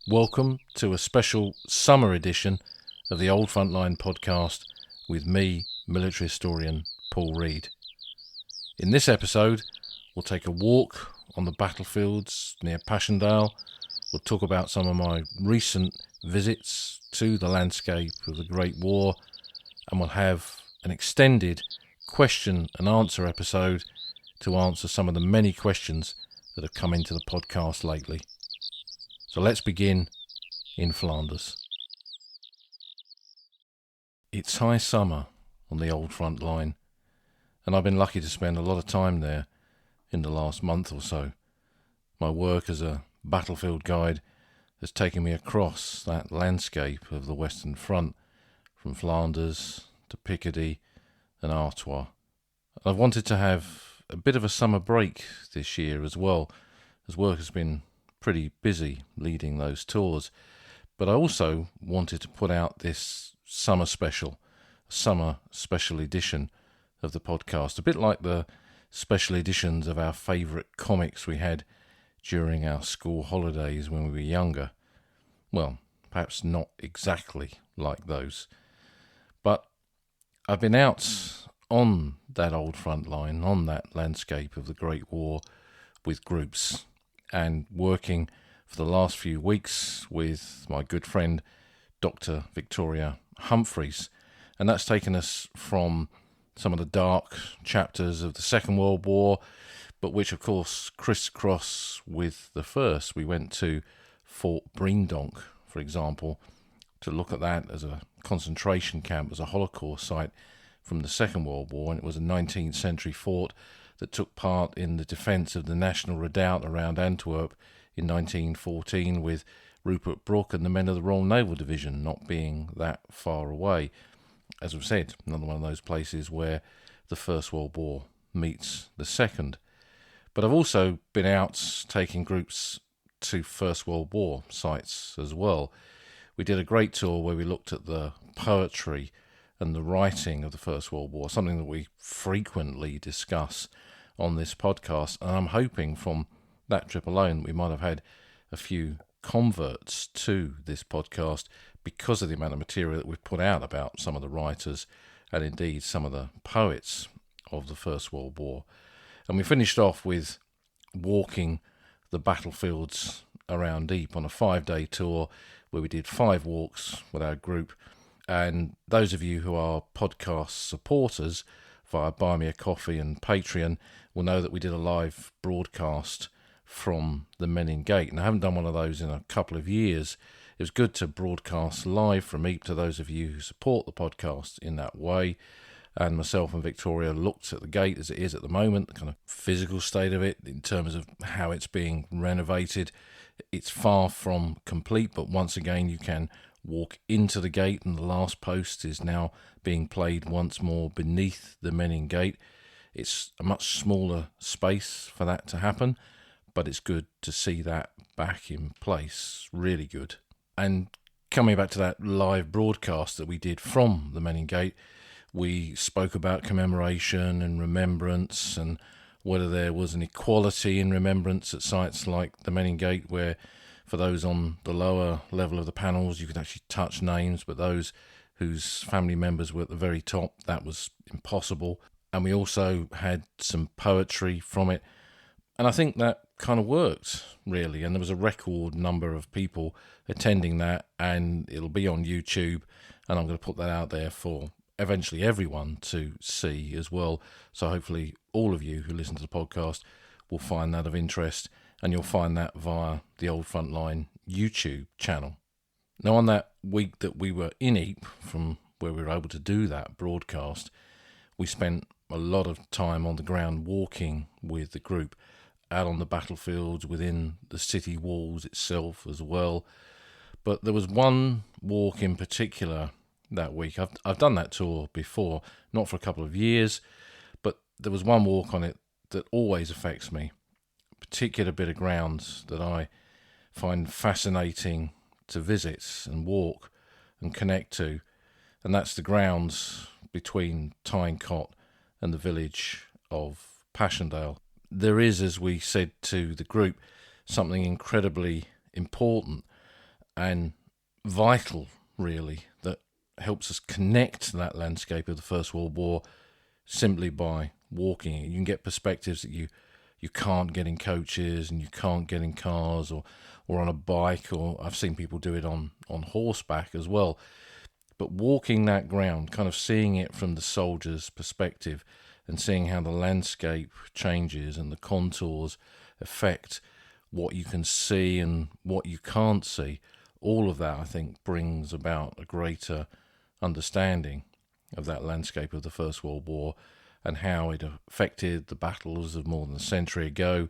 Welcome to a special summer edition of the Old Frontline podcast with me, military historian Paul Reed. In this episode, we'll take a walk on the battlefields near Passchendaele. We'll talk about some of my recent visits to the landscape of the Great War, and we'll have an extended question and answer episode to answer some of the many questions that have come into the podcast lately. So let's begin in Flanders. It's high summer on the old front line, and I've been lucky to spend a lot of time there in the last month or so. My work as a battlefield guide has taken me across that landscape of the Western Front, from Flanders to Picardy and Artois. I've wanted to have a bit of a summer break this year as well, as work has been pretty busy leading those tours, but I also wanted to put out this summer special edition of the podcast, a bit like the special editions of our favourite comics we had during our school holidays when we were younger. Well, perhaps not exactly like those, but I've been out on that old front line, on that landscape of the Great War with groups, and working for the last few weeks with my good friend Dr. Victoria Humphreys, and that's taken us from some of the dark chapters of the Second World War, but which of course crisscross with the First. We went to Fort Breendonk, for example, to look at that as a concentration camp, as a Holocaust site from the Second World War, and it was a 19th century fort that took part in the defence of the National Redoubt around Antwerp in 1914, with Rupert Brooke and the men of the Royal Naval Division not being that far away. As we've said, another one of those places where the First World War meets the Second. But I've also been out taking groups to First World War sites as well. We did a great tour where we looked at the poetry and the writing of the First World War, something that we frequently discuss on this podcast, and I'm hoping from that trip alone we might have had a few converts to this podcast because of the amount of material that we've put out about some of the writers and indeed some of the poets of the First World War. And we finished off with walking the battlefields around Ypres on a 5-day tour where we did 5 walks with our group. And those of you who are podcast supporters via Buy Me a Coffee and Patreon will know that we did a live broadcast from the Menin Gate, and I haven't done one of those in a couple of years. It was good to broadcast live from Ypres to those of you who support the podcast in that way. And myself and Victoria looked at the gate as it is at the moment, the kind of physical state of it in terms of how it's being renovated. It's far from complete, but once again you can walk into the gate, and the last post is now being played once more beneath the Menin Gate. It's a much smaller space for that to happen, but it's good to see that back in place. Really good. And coming back to that live broadcast that we did from the Menin Gate, we spoke about commemoration and remembrance, and whether there was an equality in remembrance at sites like the Menin Gate, where for those on the lower level of the panels you could actually touch names, but those whose family members were at the very top, that was impossible. And we also had some poetry from it, and I think that kind of worked really, and there was a record number of people attending that, and it'll be on YouTube, and I'm going to put that out there for eventually everyone to see as well. So hopefully all of you who listen to the podcast will find that of interest, and you'll find that via the Old Frontline YouTube channel. Now, on that week that we were in Ypres, from where we were able to do that broadcast, we spent a lot of time on the ground walking with the group, out on the battlefields, within the city walls itself as well. But there was one walk in particular that week. I've done that tour before, not for a couple of years, but there was one walk on it that always affects me. A particular bit of ground that I find fascinating to visit and walk and connect to, and that's the grounds between Tynecott and the village of Passchendaele. There is, as we said to the group, something incredibly important and vital, really, that helps us connect to that landscape of the First World War simply by walking it. You can get perspectives that you can't get in coaches and you can't get in cars or on a bike, or I've seen people do it on horseback as well. But walking that ground, kind of seeing it from the soldier's perspective and seeing how the landscape changes and the contours affect what you can see and what you can't see, all of that, I think, brings about a greater understanding of that landscape of the First World War and how it affected the battles of more than a century ago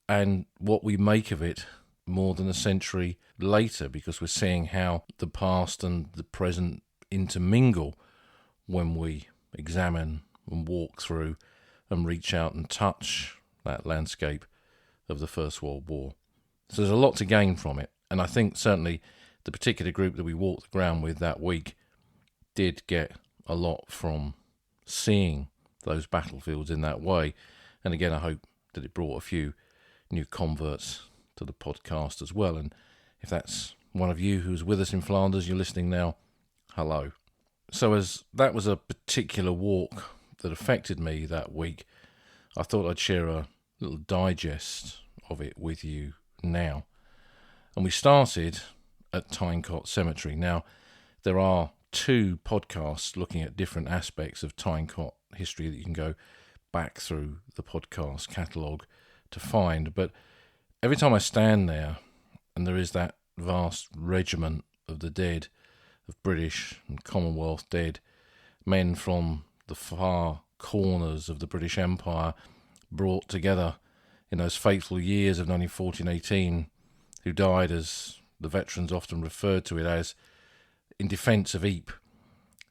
and what we make of it more than a century later, because we're seeing how the past and the present intermingle when we examine and walk through and reach out and touch that landscape of the First World War. So there's a lot to gain from it, and I think certainly the particular group that we walked the ground with that week did get a lot from seeing those battlefields in that way. And again, I hope that it brought a few new converts to the podcast as well. And if that's one of you who's with us in Flanders, you're listening now, hello. So as that was a particular walk that affected me that week, I thought I'd share a little digest of it with you now. And we started at Tynecott Cemetery. Now, there are 2 podcasts looking at different aspects of Tynecott history that you can go back through the podcast catalogue to find. But every time I stand there, and there is that vast regiment of the dead, of British and Commonwealth dead, men from the far corners of the British Empire brought together in those fateful years of 1914 18, who died, as the veterans often referred to it as, in defence of Ypres,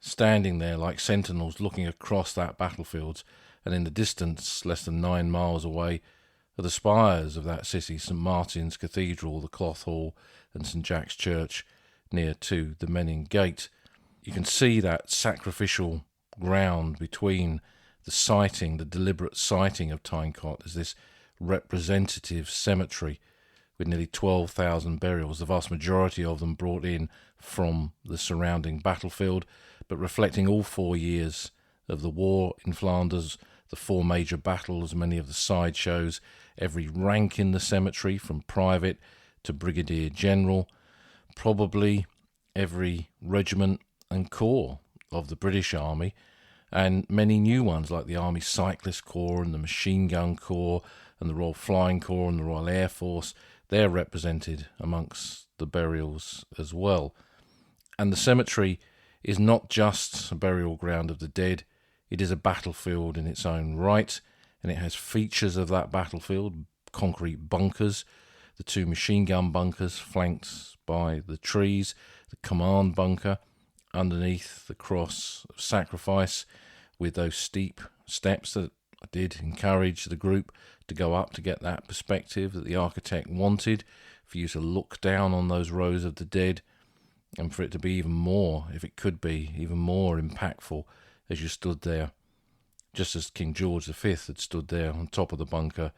standing there like sentinels looking across that battlefield, and in the distance, less than 9 miles away, are the spires of that city, St Martin's Cathedral, the Cloth Hall, and St Jack's Church, near to the Menin Gate. You can see that sacrificial ground between the siting, the deliberate siting of Tynecott as this representative cemetery with nearly 12,000 burials, the vast majority of them brought in from the surrounding battlefield, but reflecting all 4 years of the war in Flanders, the 4 major battles, many of the side shows, every rank in the cemetery from private to brigadier general, probably every regiment and corps of the British Army, and many new ones like the Army Cyclist Corps and the Machine Gun Corps and the Royal Flying Corps and the Royal Air Force. They're represented amongst the burials as well. And the cemetery is not just a burial ground of the dead, it is a battlefield in its own right, and it has features of that battlefield, concrete bunkers, the 2 machine gun bunkers flanked by the trees, the command bunker underneath the cross of sacrifice with those steep steps that I did encourage the group to go up to get that perspective that the architect wanted, for you to look down on those rows of the dead and for it to be even more, if it could be, even more impactful as you stood there, just as King George V had stood there on top of the bunker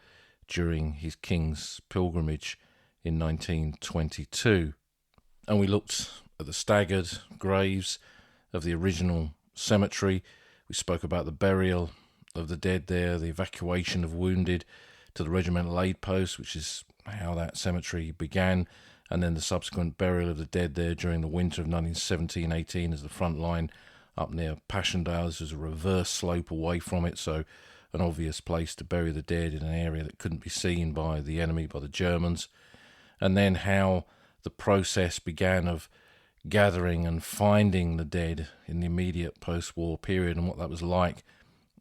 during his King's pilgrimage in 1922. And we looked at the staggered graves of the original cemetery. We spoke about the burial of the dead there, the evacuation of wounded to the regimental aid post, which is how that cemetery began, and then the subsequent burial of the dead there during the winter of 1917-18 as the front line up near Passchendaele. This was a reverse slope away from it, so an obvious place to bury the dead in an area that couldn't be seen by the enemy, by the Germans. And then how the process began of gathering and finding the dead in the immediate post-war period, and what that was like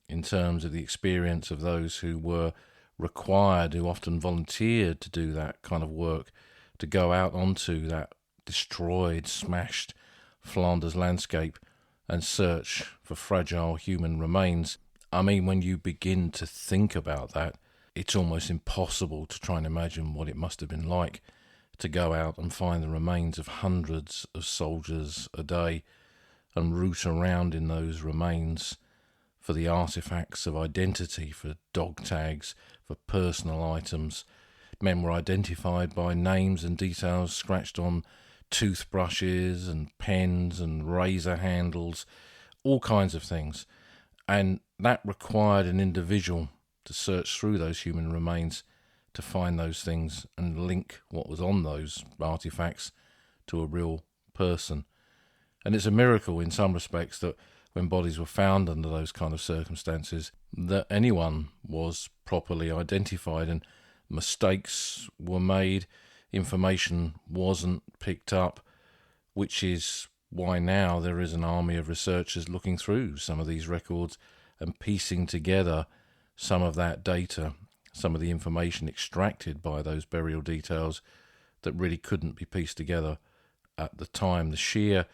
in terms of the experience of those who were required, who often volunteered to do that kind of work, to go out onto that destroyed, smashed Flanders landscape and search for fragile human remains. I mean, when you begin to think about that, it's almost impossible to try and imagine what it must have been like to go out and find the remains of hundreds of soldiers a day and root around in those remains for the artifacts of identity, for dog tags, for personal items. Men were identified by names and details scratched on toothbrushes and pens and razor handles, all kinds of things. And that required an individual to search through those human remains to find those things and link what was on those artifacts to a real person. And it's a miracle in some respects that when bodies were found under those kind of circumstances, that anyone was properly identified and mistakes were made, information wasn't picked up, which is why now there is an army of researchers looking through some of these records and piecing together some of that data, some of the information extracted by those burial details that really couldn't be pieced together at the time. The sheer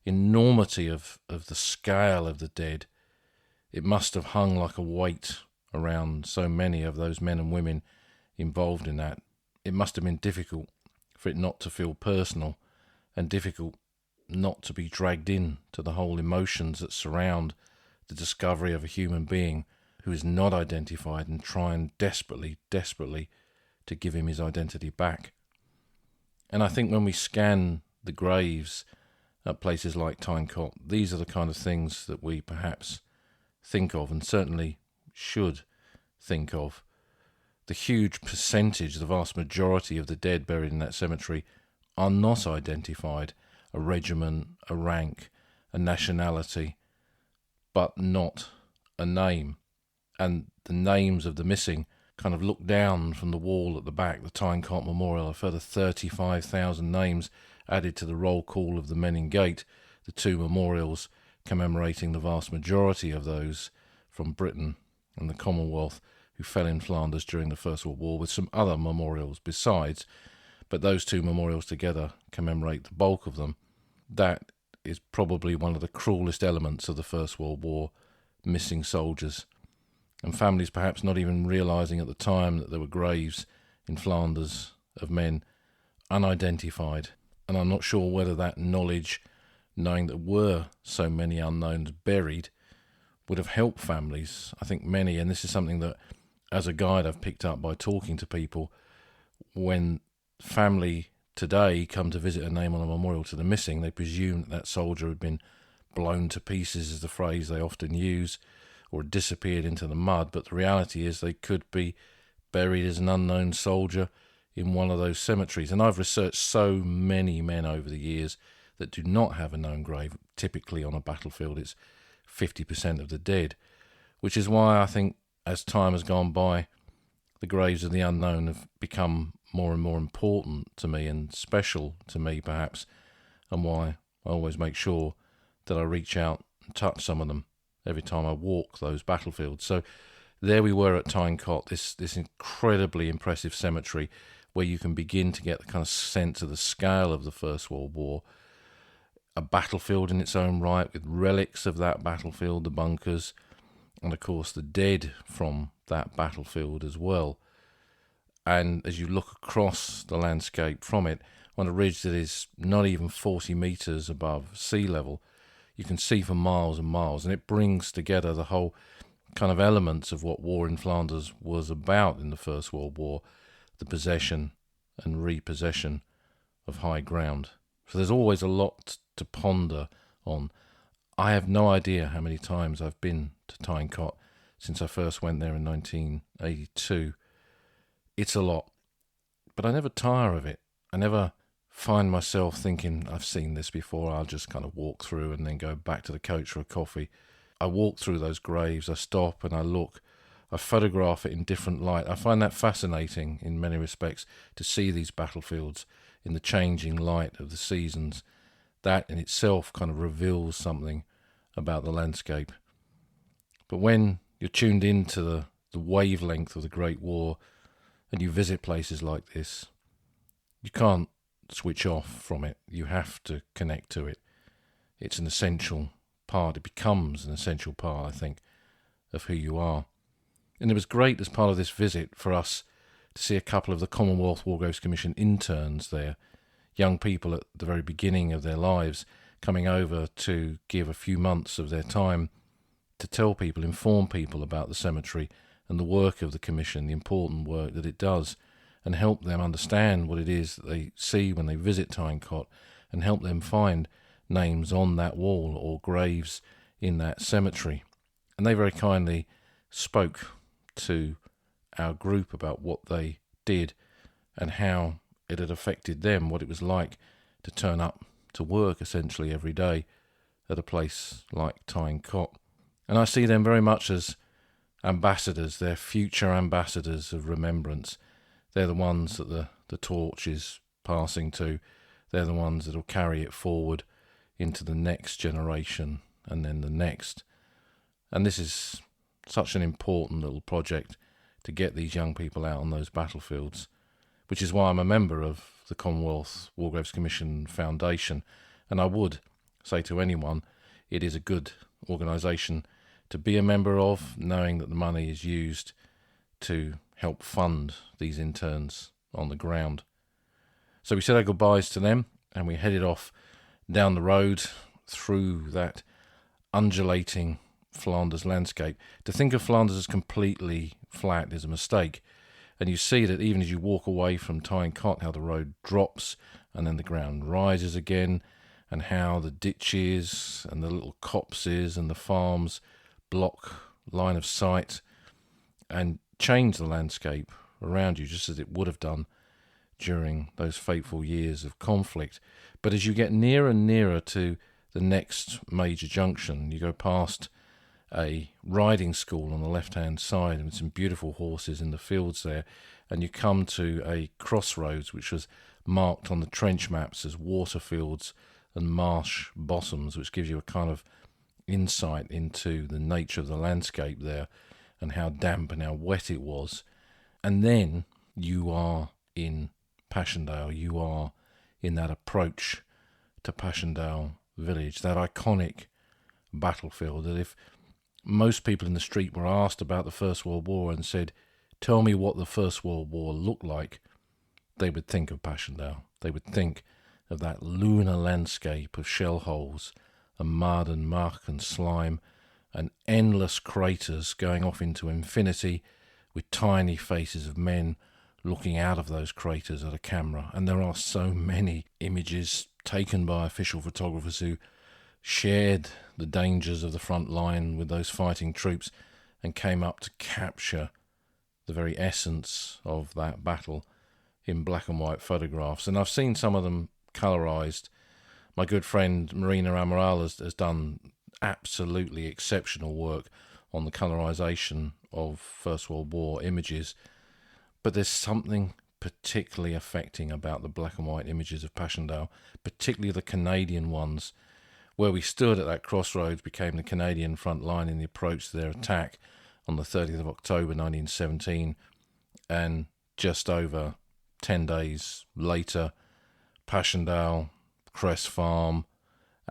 enormity of the scale of the dead, it must have hung like a weight around so many of those men and women involved in that. It must have been difficult for it not to feel personal, and difficult not to be dragged in to the whole emotions that surround the discovery of a human being who is not identified and trying desperately to give him his identity back. And I think when we scan the graves at places like Tyne-Cot, these are the kind of things that we perhaps think of, and certainly should think of. The huge percentage, the vast majority of the dead buried in that cemetery are not identified, a regiment, a rank, a nationality, but not a name. And the names of the missing kind of look down from the wall at the back, the Tyne-Cot Memorial, a further 35,000 names added to the roll call of the men in gate, the two memorials commemorating the vast majority of those from Britain and the Commonwealth who fell in Flanders during the First World War, with some other memorials besides, but those two memorials together commemorate the bulk of them. That is probably one of the cruelest elements of the First World War, missing soldiers, and families perhaps not even realising at the time that there were graves in Flanders of men unidentified. And I'm not sure whether that knowledge, knowing there were so many unknowns buried, would have helped families. I think many, and this is something that as a guide I've picked up by talking to people, when family today come to visit a name on a memorial to the missing, they presume that that soldier had been blown to pieces, is the phrase they often use, or disappeared into the mud. But the reality is they could be buried as an unknown soldier in one of those cemeteries. And I've researched so many men over the years that do not have a known grave. Typically on a battlefield it's 50% of the dead, which is why I think as time has gone by, the graves of the unknown have become more and more important to me and special to me perhaps, and why I always make sure that I reach out and touch some of them every time I walk those battlefields. So there we were at Tyne-Cot, this incredibly impressive cemetery where you can begin to get the kind of sense of the scale of the First World War. A battlefield in its own right with relics of that battlefield, the bunkers, and of course the dead from that battlefield as well. And as you look across the landscape from it, on a ridge that is not even 40 metres above sea level, you can see for miles and miles, and it brings together the whole kind of elements of what war in Flanders was about in the First World War, the possession and repossession of high ground. So there's always a lot to ponder on. I have no idea how many times I've been to Tyne-Cot since I first went there in 1982. It's a lot, but I never tire of it. I never find myself thinking, I've seen this before, I'll just kind of walk through and then go back to the coach for a coffee. I walk through those graves, I stop and I look, I photograph it in different light. I find that fascinating in many respects, to see these battlefields in the changing light of the seasons. That in itself kind of reveals something about the landscape. But when you're tuned into the wavelength of the Great War and you visit places like this, you can't switch off from it. You have to connect to it. It's an essential part. It becomes an essential part, I think, of who you are. And it was great as part of this visit for us to see a couple of the Commonwealth War Graves Commission interns there, young people at the very beginning of their lives, coming over to give a few months of their time to tell people, inform people about the cemetery and the work of the commission, the important work that it does, and help them understand what it is that they see when they visit Tyne-Cot, and help them find names on that wall or graves in that cemetery. And they very kindly spoke to our group about what they did and how it had affected them, what it was like to turn up to work essentially every day at a place like Tyne Cot. And I see them very much as ambassadors. They're future ambassadors of remembrance. They're the ones that the torch is passing to. They're the ones that will carry it forward into the next generation and then the next. And this is such an important little project to get these young people out on those battlefields, which is why I'm a member of the Commonwealth War Graves Commission Foundation. And I would say to anyone, it is a good organisation to be a member of, knowing that the money is used to help fund these interns on the ground. So we said our goodbyes to them and we headed off down the road through that undulating Flanders landscape. To think of Flanders as completely flat is a mistake. And you see that even as you walk away from Tyne Cot, how the road drops and then the ground rises again, and how the ditches and the little copses and the farms block line of sight and change the landscape around you, just as it would have done during those fateful years of conflict. But as you get nearer and nearer to the next major junction, you go past a riding school on the left-hand side with some beautiful horses in the fields there, and you come to a crossroads which was marked on the trench maps as waterfields and marsh bottoms, which gives you a kind of insight into the nature of the landscape there and how damp and how wet it was. And then you are in Passchendaele, you are in that approach to Passchendaele village, that iconic battlefield that if most people in the street were asked about the First World War and said, tell me what the First World War looked like, they would think of Passchendaele. They would think of that lunar landscape of shell holes and mud and muck and slime and endless craters going off into infinity with tiny faces of men looking out of those craters at a camera. And there are so many images taken by official photographers who shared the dangers of the front line with those fighting troops and came up to capture the very essence of that battle in black and white photographs. And I've seen some of them colorized. My good friend Marina Amaral has done absolutely exceptional work on the colorization of First World War images. But there's something particularly affecting about the black and white images of Passchendaele, particularly the Canadian ones, where we stood at that crossroads became the Canadian front line in the approach to their attack on the 30th of October 1917, and just over 10 days later, Passchendaele, Cress Farm,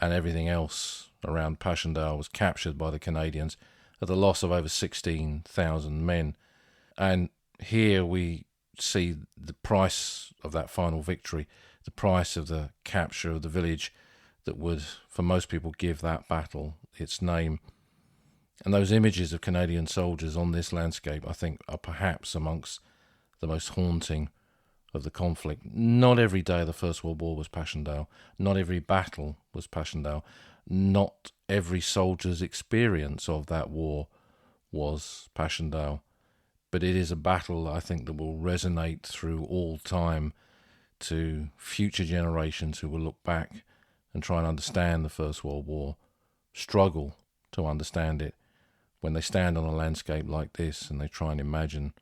and everything else around Passchendaele was captured by the Canadians at the loss of over 16,000 men. And here we see the price of that final victory, the price of the capture of the village that would, for most people, give that battle its name. And those images of Canadian soldiers on this landscape, I think, are perhaps amongst the most haunting of the conflict. Not every day of the First World War was Passchendaele. Not every battle was Passchendaele. Not every soldier's experience of that war was Passchendaele. But it is a battle, I think, that will resonate through all time to future generations who will look back and try and understand the First World War, struggle to understand it when they stand on a landscape like this and they try and imagine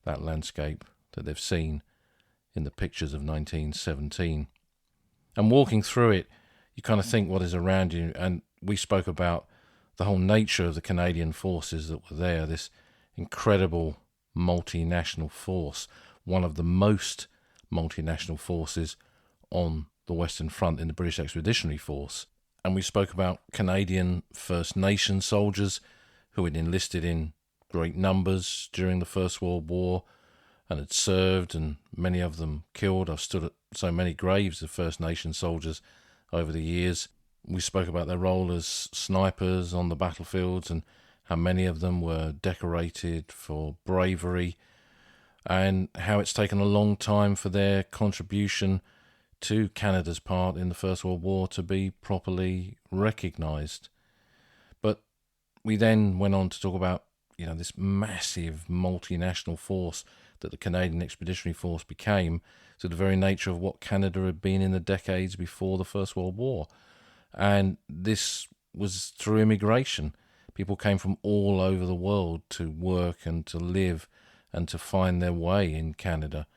that landscape that they've seen in the pictures of 1917. And walking through it, you kind of think what is around you. And we spoke about the whole nature of the Canadian forces that were there, this incredible multinational force, one of the most multinational forces on the Western Front in the British Expeditionary Force. And we spoke about Canadian First Nation soldiers who had enlisted in great numbers during the First World War and had served, and many of them killed. I've stood at so many graves of First Nation soldiers over the years. We spoke about their role as snipers on the battlefields and how many of them were decorated for bravery, and how it's taken a long time for their contribution to Canada's part in the First World War to be properly recognised. But we then went on to talk about, this massive multinational force that the Canadian Expeditionary Force became, to the very nature of what Canada had been in the decades before the First World War. And this was through immigration. People came from all over the world to work and to live and to find their way in Canada.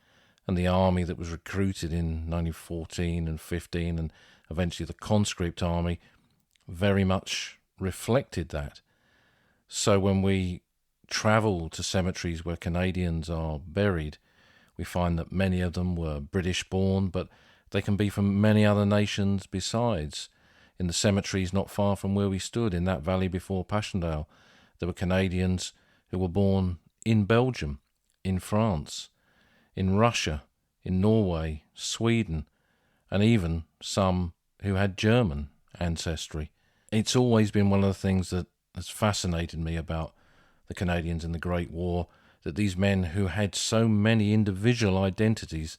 And the army that was recruited in 1914 and 15 and eventually the conscript army very much reflected that. So when we travel to cemeteries where Canadians are buried, we find that many of them were British born, but they can be from many other nations besides. In the cemeteries not far from where we stood, in that valley before Passchendaele, there were Canadians who were born in Belgium, in France, in Russia, in Norway, Sweden, and even some who had German ancestry. It's always been one of the things that has fascinated me about the Canadians in the Great War, that these men who had so many individual identities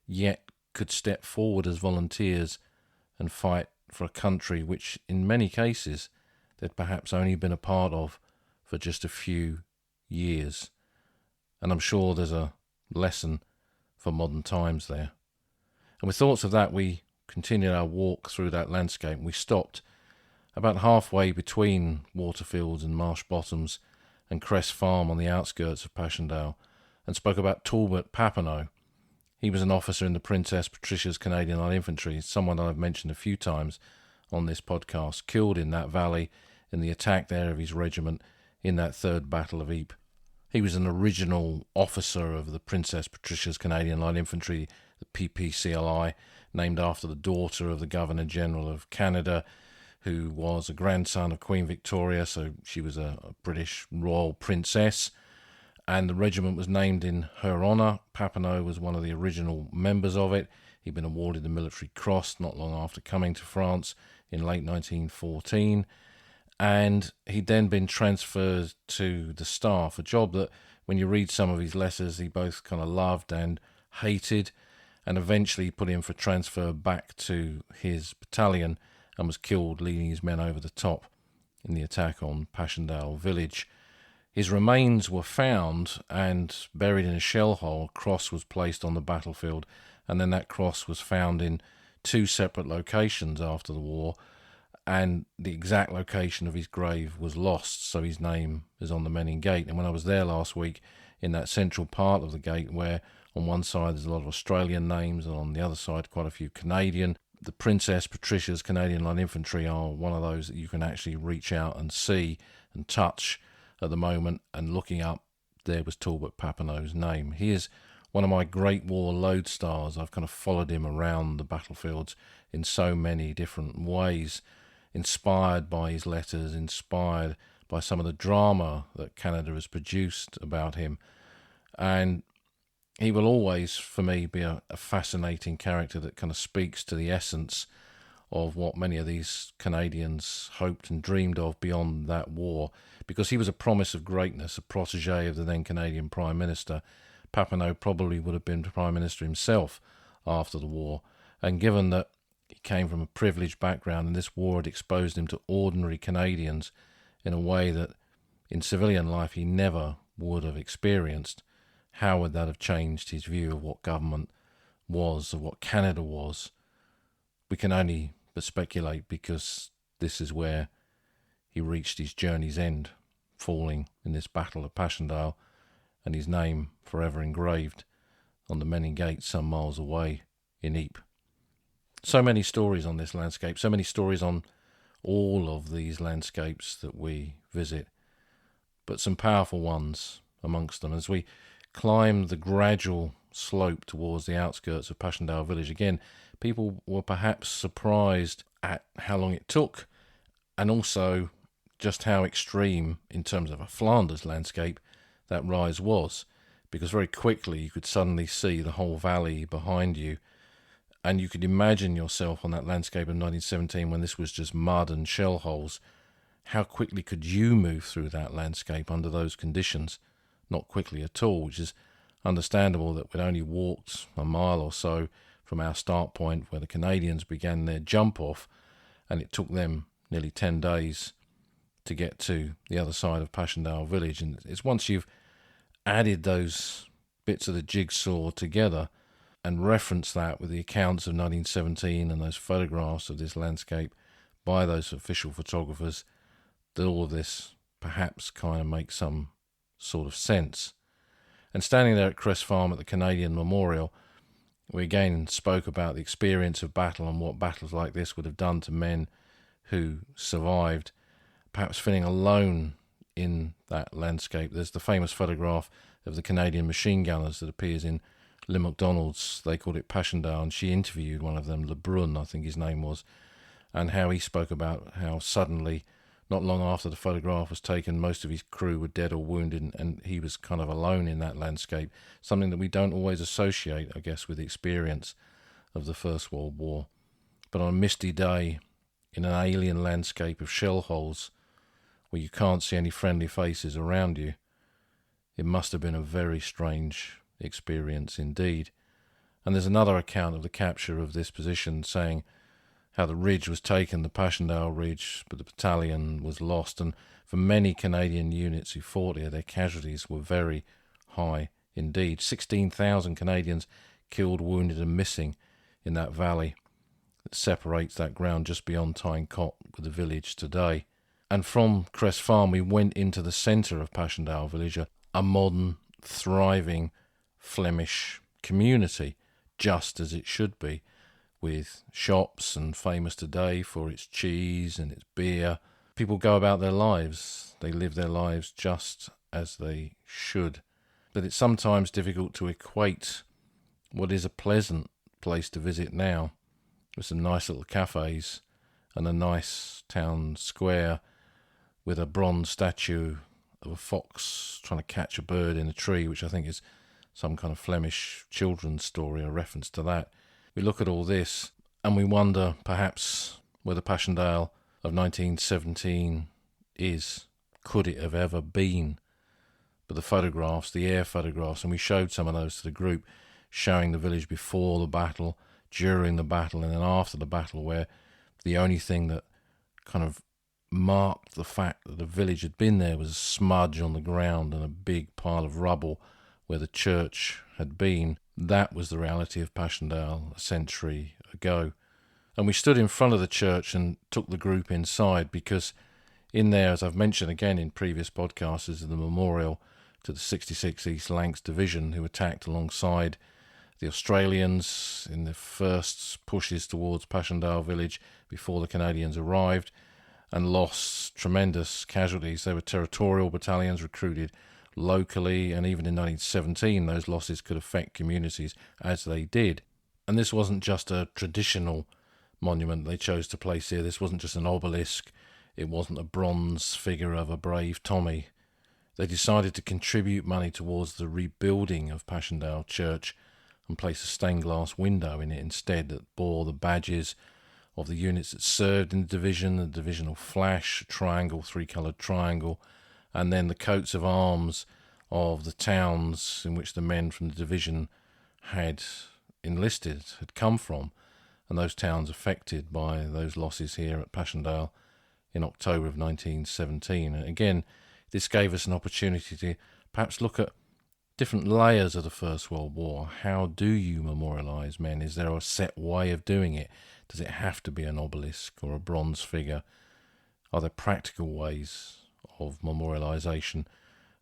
yet could step forward as volunteers and fight for a country which in many cases they'd perhaps only been a part of for just a few years. And I'm sure there's a lesson for modern times there. And with thoughts of that, we continued our walk through that landscape. We stopped about halfway between Waterfields and Marsh Bottoms and Cress Farm on the outskirts of Passchendaele and spoke about Talbot Papineau. He was an officer in the Princess Patricia's Canadian Light Infantry, someone I've mentioned a few times on this podcast, killed in that valley in the attack there of his regiment in that Third Battle of Ypres. He was an original officer of the Princess Patricia's Canadian Light Infantry, the PPCLI, named after the daughter of the Governor-General of Canada, who was a grandson of Queen Victoria, so she was a British royal princess, and the regiment was named in her honour. Papineau was one of the original members of it. He'd been awarded the Military Cross not long after coming to France in late 1914, and he'd then been transferred to the staff, a job that, when you read some of his letters, he both kind of loved and hated, and eventually put him for transfer back to his battalion and was killed leading his men over the top in the attack on Passchendaele village. His remains were found and buried in a shell hole. A cross was placed on the battlefield, and then that cross was found in two separate locations after the war, and the exact location of his grave was lost, so his name is on the Menin Gate. And when I was there last week, in that central part of the gate where on one side there's a lot of Australian names and on the other side quite a few Canadian, the Princess Patricia's Canadian Light Infantry are one of those that you can actually reach out and see and touch at the moment, and looking up, there was Talbot Papineau's name. He is one of my Great War lodestars. I've kind of followed him around the battlefields in so many different ways, inspired by his letters, inspired by some of the drama that Canada has produced about him. And he will always, for me, be a fascinating character that kind of speaks to the essence of what many of these Canadians hoped and dreamed of beyond that war, because he was a promise of greatness, a protege of the then Canadian Prime Minister. Papineau probably would have been Prime Minister himself after the war, and given that he came from a privileged background and this war had exposed him to ordinary Canadians in a way that in civilian life he never would have experienced, how would that have changed his view of what government was, of what Canada was? We can only but speculate, because this is where he reached his journey's end, falling in this battle of Passchendaele, and his name forever engraved on the Menin Gate some miles away in Ypres. So many stories on this landscape, so many stories on all of these landscapes that we visit, but some powerful ones amongst them. As we climb the gradual slope towards the outskirts of Passchendaele village, again, people were perhaps surprised at how long it took, and also just how extreme, in terms of a Flanders landscape, that rise was, because very quickly you could suddenly see the whole valley behind you, and you could imagine yourself on that landscape of 1917 when this was just mud and shell holes. How quickly could you move through that landscape under those conditions? Not quickly at all, which is understandable that we'd only walked a mile or so from our start point where the Canadians began their jump off, and it took them nearly 10 days to get to the other side of Passchendaele village. And it's once you've added those bits of the jigsaw together and referenced that with the accounts of 1917 and those photographs of this landscape by those official photographers, that all of this perhaps kind of makes some sort of sense. And standing there at Crest Farm at the Canadian Memorial, we again spoke about the experience of battle and what battles like this would have done to men who survived, perhaps feeling alone in that landscape. There's the famous photograph of the Canadian machine gunners that appears in Lynn MacDonald's, they called it Passchendaele, and she interviewed one of them, Lebrun, I think his name was, and how he spoke about how suddenly, not long after the photograph was taken, most of his crew were dead or wounded, and he was kind of alone in that landscape, something that we don't always associate, I guess, with the experience of the First World War. But on a misty day, in an alien landscape of shell holes, where you can't see any friendly faces around you, it must have been a very strange experience indeed. And there's another account of the capture of this position, saying how the ridge was taken, the Passchendaele Ridge, but the battalion was lost, and for many Canadian units who fought here, their casualties were very high indeed. 16,000 Canadians killed, wounded and missing in that valley that separates that ground just beyond Tyne Cot with the village today. And from Crest Farm we went into the centre of Passchendaele village, a modern, thriving Flemish community, just as it should be, with shops and famous today for its cheese and its beer. People go about their lives. They live their lives just as they should. But it's sometimes difficult to equate what is a pleasant place to visit now, with some nice little cafes and a nice town square with a bronze statue of a fox trying to catch a bird in a tree, which I think is some kind of Flemish children's story, a reference to that. We look at all this and we wonder perhaps where the Passchendaele of 1917 is. Could it have ever been? But the photographs, the air photographs, and we showed some of those to the group, showing the village before the battle, during the battle, and then after the battle, where the only thing that kind of marked the fact that the village had been there was a smudge on the ground and a big pile of rubble where the church had been. That was the reality of Passchendaele a century ago. And we stood in front of the church and took the group inside, because in there, as I've mentioned again in previous podcasts, is the memorial to the 66 East Lancs Division, who attacked alongside the Australians in the first pushes towards Passchendaele village before the Canadians arrived, and lost tremendous casualties. They were territorial battalions recruited locally, and even in 1917 those losses could affect communities as they did. And this wasn't just a traditional monument they chose to place here. This wasn't just an obelisk. It wasn't a bronze figure of a brave Tommy. They decided to contribute money towards the rebuilding of Passchendaele Church and place a stained glass window in it instead that bore the badges of the units that served in the division, the divisional flash, triangle, three-coloured triangle, and then the coats of arms of the towns in which the men from the division had enlisted, had come from, and those towns affected by those losses here at Passchendaele in October of 1917. And again, this gave us an opportunity to perhaps look at different layers of the First World War. How do you memorialise men? Is there a set way of doing it? Does it have to be an obelisk or a bronze figure? Are there practical ways of memorialisation?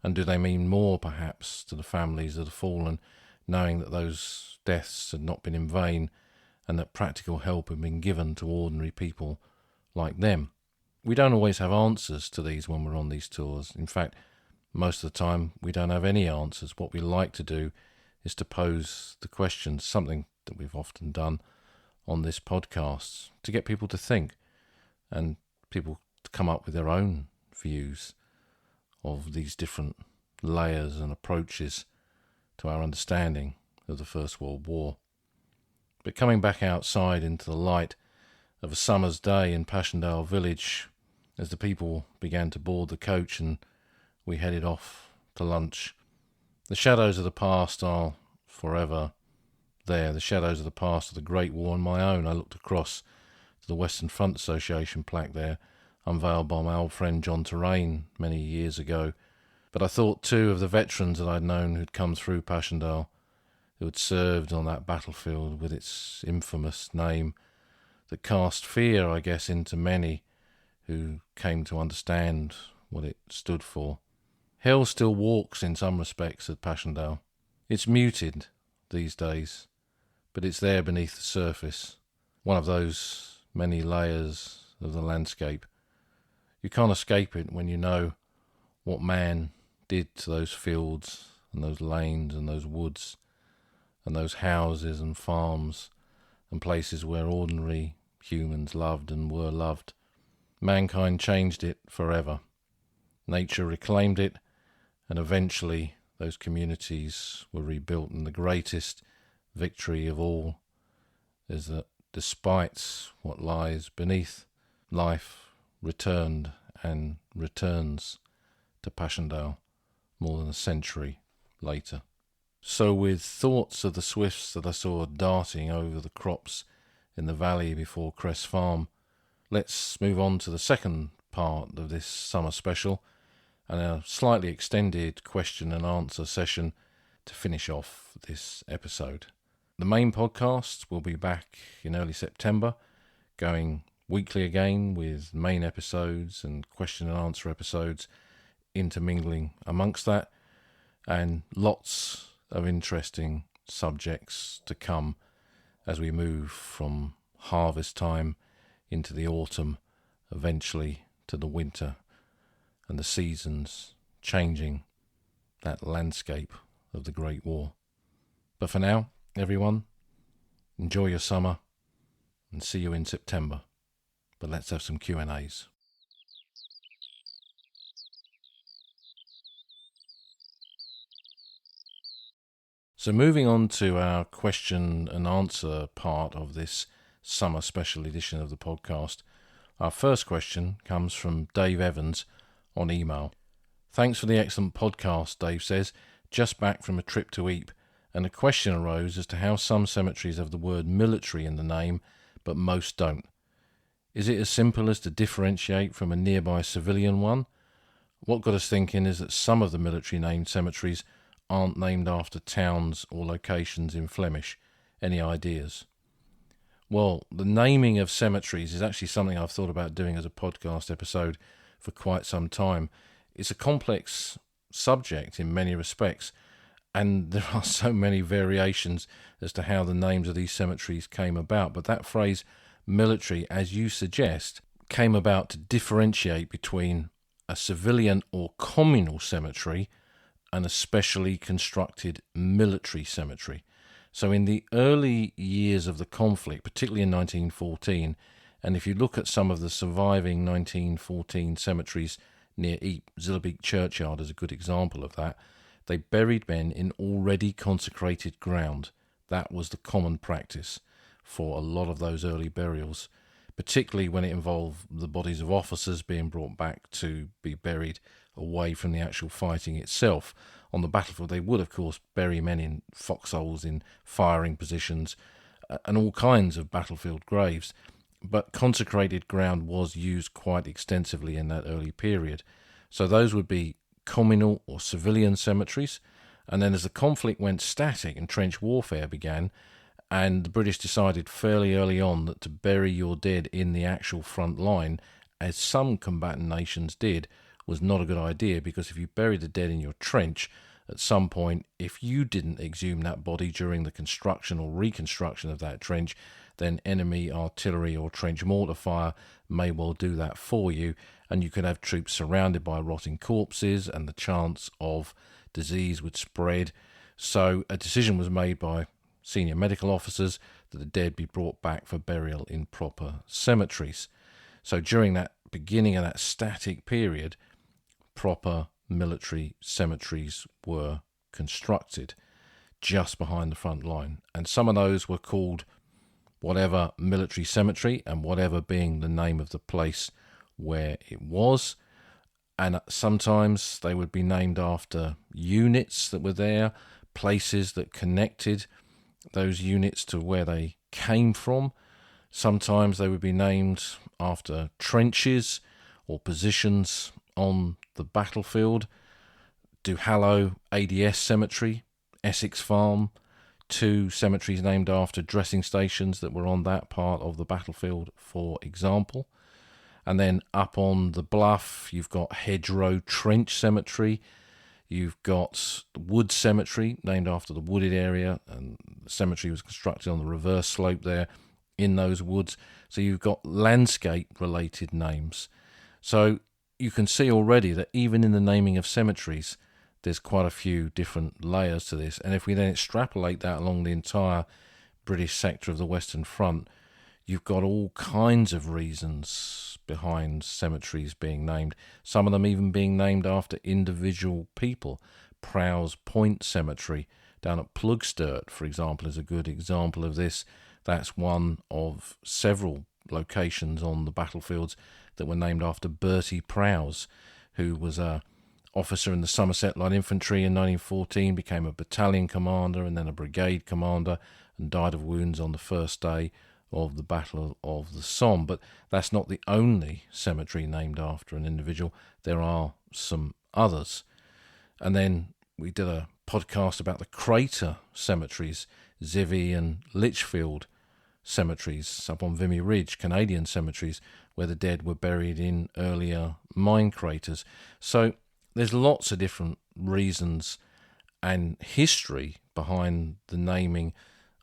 And do they mean more, perhaps, to the families of the fallen, knowing that those deaths had not been in vain and that practical help had been given to ordinary people like them? We don't always have answers to these when we're on these tours. In fact, most of the time we don't have any answers. What we like to do is to pose the questions, something that we've often done on this podcast, to get people to think and people to come up with their own views of these different layers and approaches to our understanding of the First World War. But coming back outside into the light of a summer's day in Passchendaele village, as the people began to board the coach and we headed off to lunch, the shadows of the past are forever there, the shadows of the past of the Great War and my own. I looked across to the Western Front Association plaque there, unveiled by my old friend John Terraine many years ago. But I thought too of the veterans that I'd known who'd come through Passchendaele, who had served on that battlefield with its infamous name, that cast fear, I guess, into many who came to understand what it stood for. Hell still walks in some respects at Passchendaele. It's muted these days, but it's there beneath the surface, one of those many layers of the landscape. You can't escape it when you know what man did to those fields and those lanes and those woods and those houses and farms and places where ordinary humans loved and were loved. Mankind changed it forever. Nature reclaimed it, and eventually those communities were rebuilt. And the greatest victory of all is that despite what lies beneath, life returned and returns to Passchendaele more than a century later. So with thoughts of the swifts that I saw darting over the crops in the valley before Cress Farm, let's move on to the second part of this summer special and a slightly extended question and answer session to finish off this episode. The main podcast will be back in early September, going weekly again with main episodes and question and answer episodes intermingling amongst that, and lots of interesting subjects to come as we move from harvest time into the autumn, eventually to the winter, and the seasons changing that landscape of the Great War. But for now, everyone, enjoy your summer and see you in September. But let's have some Q&As. So moving on to our question and answer part of this summer special edition of the podcast, our first question comes from Dave Evans on email. Thanks for the excellent podcast, Dave says. Just back from a trip to Ypres, and a question arose as to how some cemeteries have the word military in the name, but most don't. Is it as simple as to differentiate from a nearby civilian one? What got us thinking is that some of the military-named cemeteries aren't named after towns or locations in Flemish. Any ideas? Well, the naming of cemeteries is actually something I've thought about doing as a podcast episode for quite some time. It's a complex subject in many respects, and there are so many variations as to how the names of these cemeteries came about. But that phrase, military, as you suggest, came about to differentiate between a civilian or communal cemetery and a specially constructed military cemetery. So in the early years of the conflict, particularly in 1914, and if you look at some of the surviving 1914 cemeteries near Ypres, Zillebeek Churchyard is a good example of that, they buried men in already consecrated ground. That was the common practice for a lot of those early burials, particularly when it involved the bodies of officers being brought back to be buried away from the actual fighting itself. On the battlefield, they would, of course, bury men in foxholes, in firing positions, and all kinds of battlefield graves. But consecrated ground was used quite extensively in that early period. So those would be communal or civilian cemeteries. And then as the conflict went static and trench warfare began, and the British decided fairly early on that to bury your dead in the actual front line, as some combatant nations did, was not a good idea, because if you buried the dead in your trench, at some point, if you didn't exhume that body during the construction or reconstruction of that trench, then enemy artillery or trench mortar fire may well do that for you, and you could have troops surrounded by rotting corpses, and the chance of disease would spread. So a decision was made by senior medical officers that the dead be brought back for burial in proper cemeteries. So during that beginning of that static period, proper military cemeteries were constructed just behind the front line, and some of those were called whatever military cemetery, and whatever being the name of the place where it was. And sometimes they would be named after units that were there, places that connected those units to where they came from. Sometimes they would be named after trenches or positions on the battlefield. Duhallow ADS Cemetery, Essex Farm, 2 cemeteries named after dressing stations that were on that part of the battlefield, for example. And then up on the bluff, you've got Hedgerow Trench Cemetery. You've got the Wood Cemetery, named after the wooded area, and the cemetery was constructed on the reverse slope there in those woods. So you've got landscape-related names. So you can see already that even in the naming of cemeteries, there's quite a few different layers to this. And if we then extrapolate that along the entire British sector of the Western Front, you've got all kinds of reasons behind cemeteries being named, some of them even being named after individual people. Prowse Point Cemetery down at Plugsturt, for example, is a good example of this. That's one of several locations on the battlefields that were named after Bertie Prowse, who was a officer in the Somerset Light Infantry in 1914, became a battalion commander and then a brigade commander, and died of wounds on the first day of the Battle of the Somme. But that's not the only cemetery named after an individual. There are some others. And then we did a podcast about the crater cemeteries, Zivvy and Lichfield cemeteries up on Vimy Ridge, Canadian cemeteries, where the dead were buried in earlier mine craters. So there's lots of different reasons and history behind the naming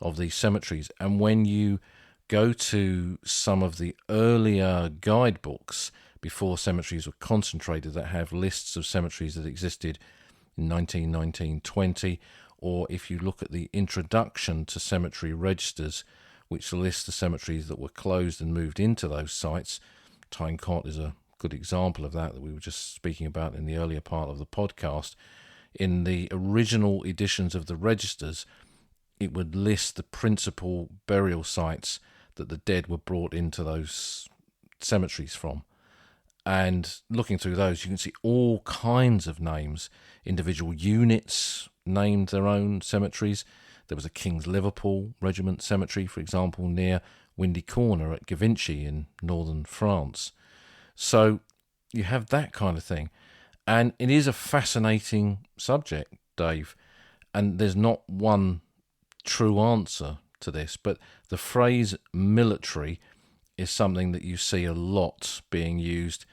of these cemeteries. And when you go to some of the earlier guidebooks before cemeteries were concentrated that have lists of cemeteries that existed in 1919, 20, or if you look at the introduction to cemetery registers, which lists the cemeteries that were closed and moved into those sites, Tyne-Cot is a good example of that we were just speaking about in the earlier part of the podcast. In the original editions of the registers, it would list the principal burial sites that the dead were brought into those cemeteries from. And looking through those, you can see all kinds of names. Individual units named their own cemeteries. There was a King's Liverpool Regiment cemetery, for example, near Windy Corner at Givenchy in northern France. So you have that kind of thing. And it is a fascinating subject, Dave. And there's not one true answer to this. But the phrase military is something that you see a lot being used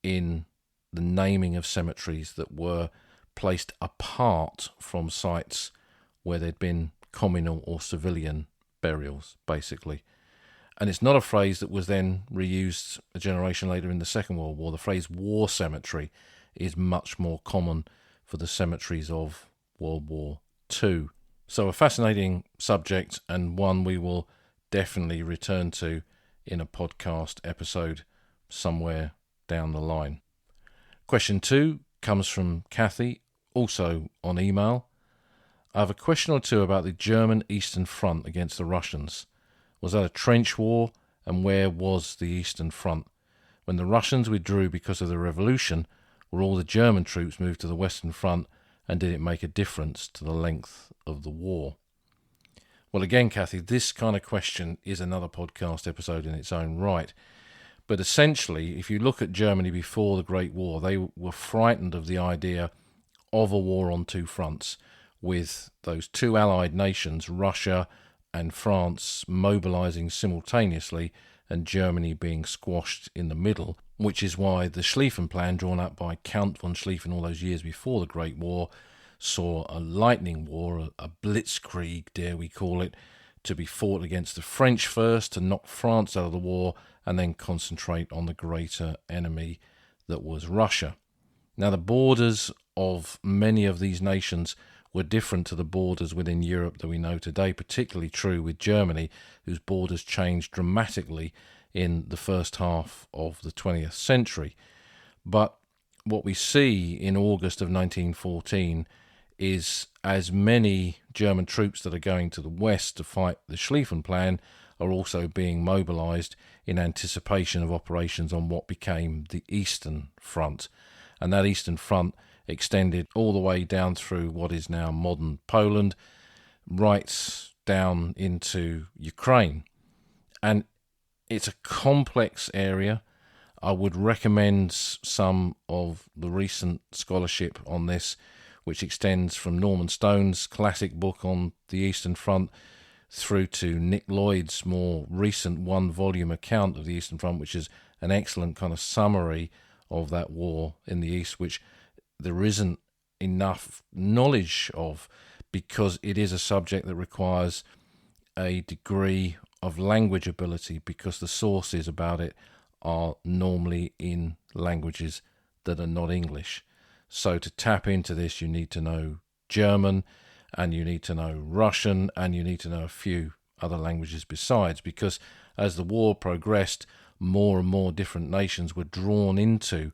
in the naming of cemeteries that were placed apart from sites where there'd been communal or civilian burials, basically. And it's not a phrase that was then reused a generation later in the Second World War. The phrase war cemetery is much more common for the cemeteries of World War II. So a fascinating subject, and one we will definitely return to in a podcast episode somewhere down the line. Question 2 comes from Kathy, also on email. I have a question or two about the German Eastern Front against the Russians. Was that a trench war, and where was the Eastern Front? When the Russians withdrew because of the revolution, were all the German troops moved to the Western Front, and did it make a difference to the length of the war? Well, again, Kathy, this kind of question is another podcast episode in its own right. But essentially, if you look at Germany before the Great War, they were frightened of the idea of a war on two fronts, with those two allied nations, Russia and France, mobilizing simultaneously, and Germany being squashed in the middle, which is why the Schlieffen Plan, drawn up by Count von Schlieffen all those years before the Great War, saw a lightning war, a blitzkrieg, dare we call it, to be fought against the French first, to knock France out of the war, and then concentrate on the greater enemy that was Russia. Now, the borders of many of these nations were different to the borders within Europe that we know today, particularly true with Germany, whose borders changed dramatically in the first half of the 20th century. But what we see in August of 1914 is as many German troops that are going to the west to fight the Schlieffen Plan are also being mobilized in anticipation of operations on what became the Eastern Front. And that Eastern Front extended all the way down through what is now modern Poland, right down into Ukraine. And it's a complex area. I would recommend some of the recent scholarship on this, which extends from Norman Stone's classic book on the Eastern Front through to Nick Lloyd's more recent one-volume account of the Eastern Front, which is an excellent kind of summary of that war in the East, which there isn't enough knowledge of because it is a subject that requires a degree of language ability, because the sources about it are normally in languages that are not English. So to tap into this, you need to know German, and you need to know Russian, and you need to know a few other languages besides, because as the war progressed, more and more different nations were drawn into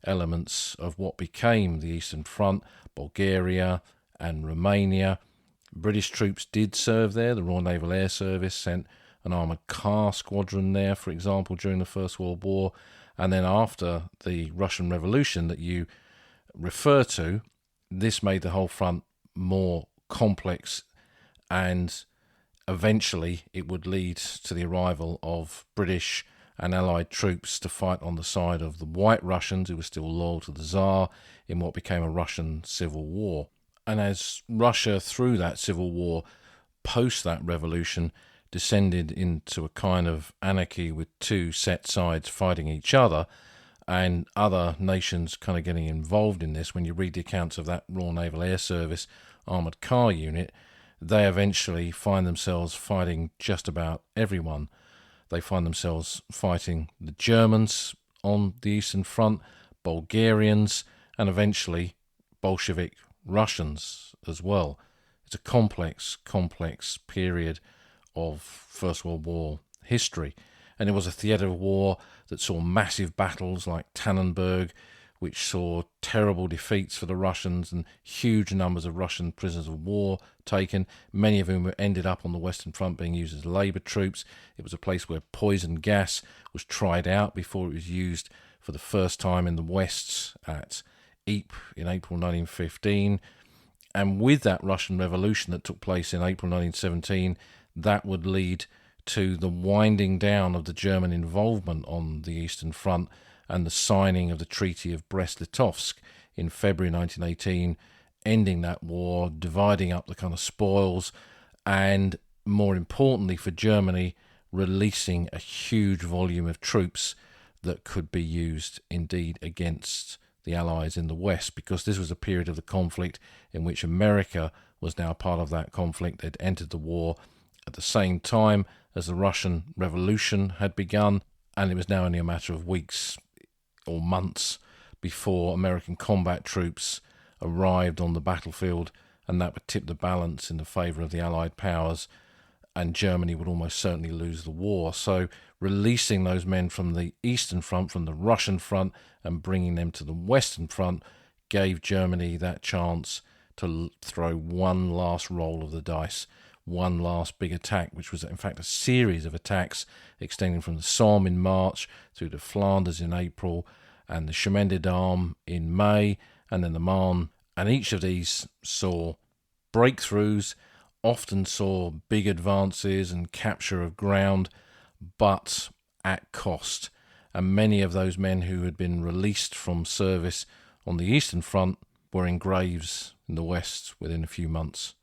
elements of what became the Eastern Front, Bulgaria and Romania. British troops did serve there. The Royal Naval Air Service sent an armoured car squadron there, for example, during the First World War. And then after the Russian Revolution that you refer to, this made the whole front more complex, and eventually it would lead to the arrival of British and Allied troops to fight on the side of the White Russians, who were still loyal to the Tsar, in what became a Russian civil war. And as Russia, through that civil war, post that revolution, descended into a kind of anarchy with two set sides fighting each other, and other nations kind of getting involved in this. When you read the accounts of that Royal Naval Air Service armoured car unit, they eventually find themselves fighting just about everyone. They find themselves fighting the Germans on the Eastern Front, Bulgarians, and eventually Bolshevik Russians as well. It's a complex period of First World War history. And it was a theatre of war that saw massive battles like Tannenberg, which saw terrible defeats for the Russians and huge numbers of Russian prisoners of war taken, many of whom ended up on the Western Front being used as labour troops. It was a place where poison gas was tried out before it was used for the first time in the West at Ypres in April 1915. And with that Russian Revolution that took place in April 1917, that would lead to the winding down of the German involvement on the Eastern Front and the signing of the Treaty of Brest-Litovsk in February 1918, ending that war, dividing up the kind of spoils, and more importantly for Germany, releasing a huge volume of troops that could be used indeed against the Allies in the West, because this was a period of the conflict in which America was now part of that conflict. They'd entered the war at the same time as the Russian Revolution had begun, and it was now only a matter of weeks or months before American combat troops arrived on the battlefield, and that would tip the balance in the favour of the Allied powers, and Germany would almost certainly lose the war. So releasing those men from the Eastern Front, from the Russian front, and bringing them to the Western Front gave Germany that chance to throw one last roll of the dice, one last big attack, which was in fact a series of attacks extending from the Somme in March through to Flanders in April and the Chemin des Dames in May and then the Marne. And each of these saw breakthroughs, often saw big advances and capture of ground, but at cost. And many of those men who had been released from service on the Eastern Front were in graves in the West within a few months.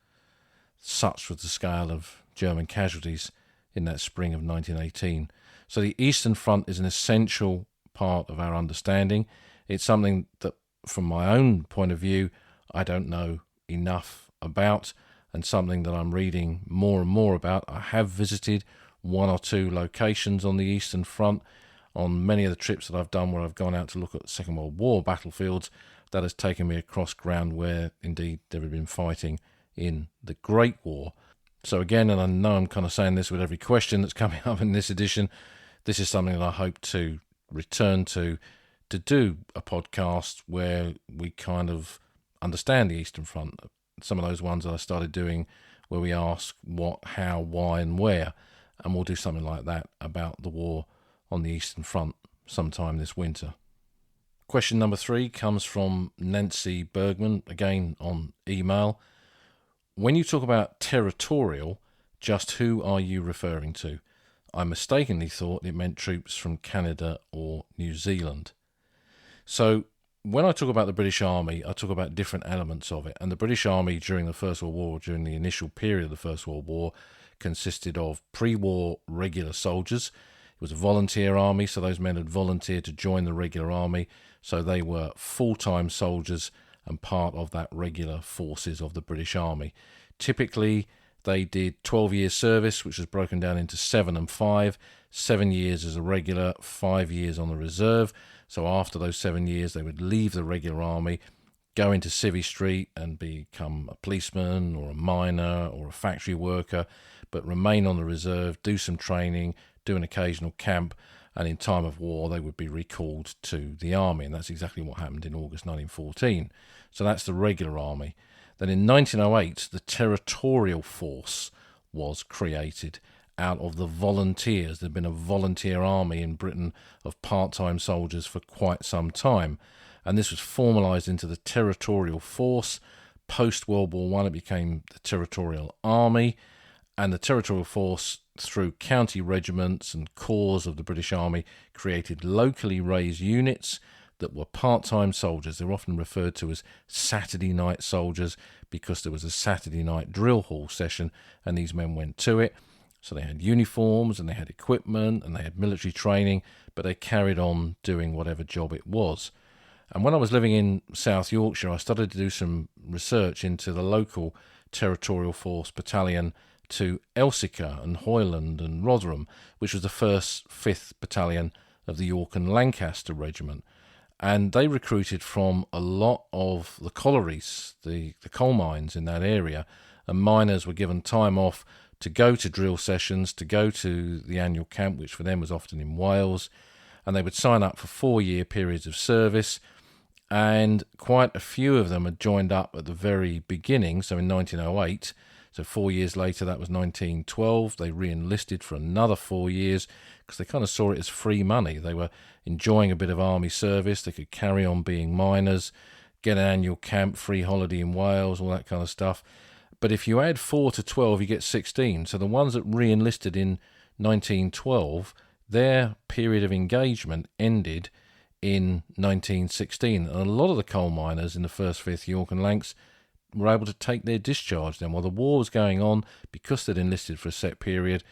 Such was the scale of German casualties in that spring of 1918. So the Eastern Front is an essential part of our understanding. It's something that, from my own point of view, I don't know enough about, and something that I'm reading more and more about. I have visited one or two locations on the Eastern Front on many of the trips that I've done where I've gone out to look at Second World War battlefields. That has taken me across ground where indeed there had been fighting in the Great War. So again, and I know I'm kind of saying this with every question that's coming up in this edition, this is something that I hope to return to do a podcast where we kind of understand the Eastern Front. Some of those ones that I started doing where we ask what, how, why and where, and we'll do something like that about the war on the Eastern Front sometime this winter. Question number 3 comes from Nancy Bergman, again on email. When you talk about territorial, Just who are you referring to? I mistakenly thought it meant troops from Canada or New Zealand. So when I talk about the British Army, I talk about different elements of it. And the British Army during the First World War, during the initial period of the First World War, consisted of pre-war regular soldiers. It was a volunteer army, so those men had volunteered to join the regular army. So they were full-time soldiers and part of that regular forces of the British Army. Typically, they did 12 years service, which was broken down into 7 and 5. 7 years as a regular, 5 years on the reserve. So after those 7 years, they would leave the regular army, go into Civvy Street and become a policeman or a miner or a factory worker, but remain on the reserve, do some training, do an occasional camp, and in time of war, they would be recalled to the army. And that's exactly what happened in August 1914. So that's the regular army. Then in 1908, the Territorial Force was created out of the volunteers. There'd been a volunteer army in Britain of part-time soldiers for quite some time. And this was formalised into the Territorial Force. Post-World War I, it became the Territorial Army. And the Territorial Force, through county regiments and corps of the British Army, created locally raised units that were part-time soldiers. They're often referred to as Saturday night soldiers because there was a Saturday night drill hall session and these men went to it. So they had uniforms and they had equipment and they had military training, but they carried on doing whatever job it was. And when I was living in South Yorkshire, I started to do some research into the local Territorial Force battalion to Elsica and Hoyland and Rotherham, which was the 1st 5th Battalion of the York and Lancaster Regiment. And they recruited from a lot of the collieries, the coal mines in that area, and miners were given time off to go to drill sessions, to go to the annual camp, which for them was often in Wales, and they would sign up for 4-year periods of service, and quite a few of them had joined up at the very beginning, so in 1908, so 4 years later, that was 1912, they re-enlisted for another 4 years, because they kind of saw it as free money. They were enjoying a bit of army service, they could carry on being miners, get an annual camp, free holiday in Wales, all that kind of stuff. But if you add 4 to 12, you get 16. So the ones that re-enlisted in 1912, their period of engagement ended in 1916. And a lot of the coal miners in the 1st, 5th York and Lancs were able to take their discharge then. While the war was going on, because they'd enlisted for a set period,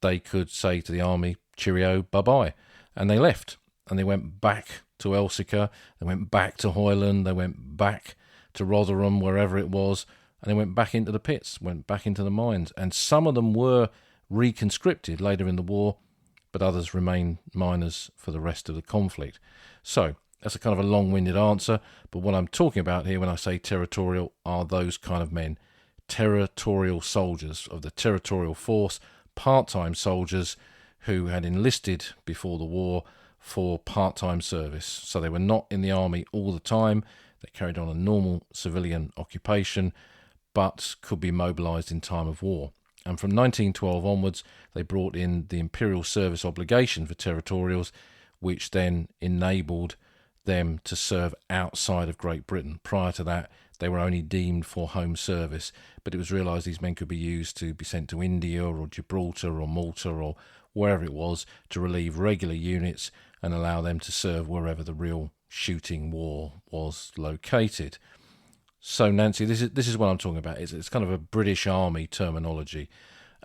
they could say to the army, cheerio, bye-bye. And they left. And they went back to Elsica, they went back to Hoyland, they went back to Rotherham, wherever it was, and they went back into the pits, went back into the mines. And some of them were reconscripted later in the war, but others remained miners for the rest of the conflict. So that's a kind of a long-winded answer, but what I'm talking about here when I say territorial are those kind of men, territorial soldiers of the Territorial Force, part-time soldiers who had enlisted before the war for part-time service. So they were not in the army all the time, they carried on a normal civilian occupation, but could be mobilised in time of war. And from 1912 onwards, they brought in the Imperial Service Obligation for territorials, which then enabled them to serve outside of Great Britain. Prior to that, they were only deemed for home service, but it was realised these men could be used to be sent to India or Gibraltar or Malta or wherever it was to relieve regular units and allow them to serve wherever the real shooting war was located. So, Nancy, this is what I'm talking about. It's kind of a British Army terminology.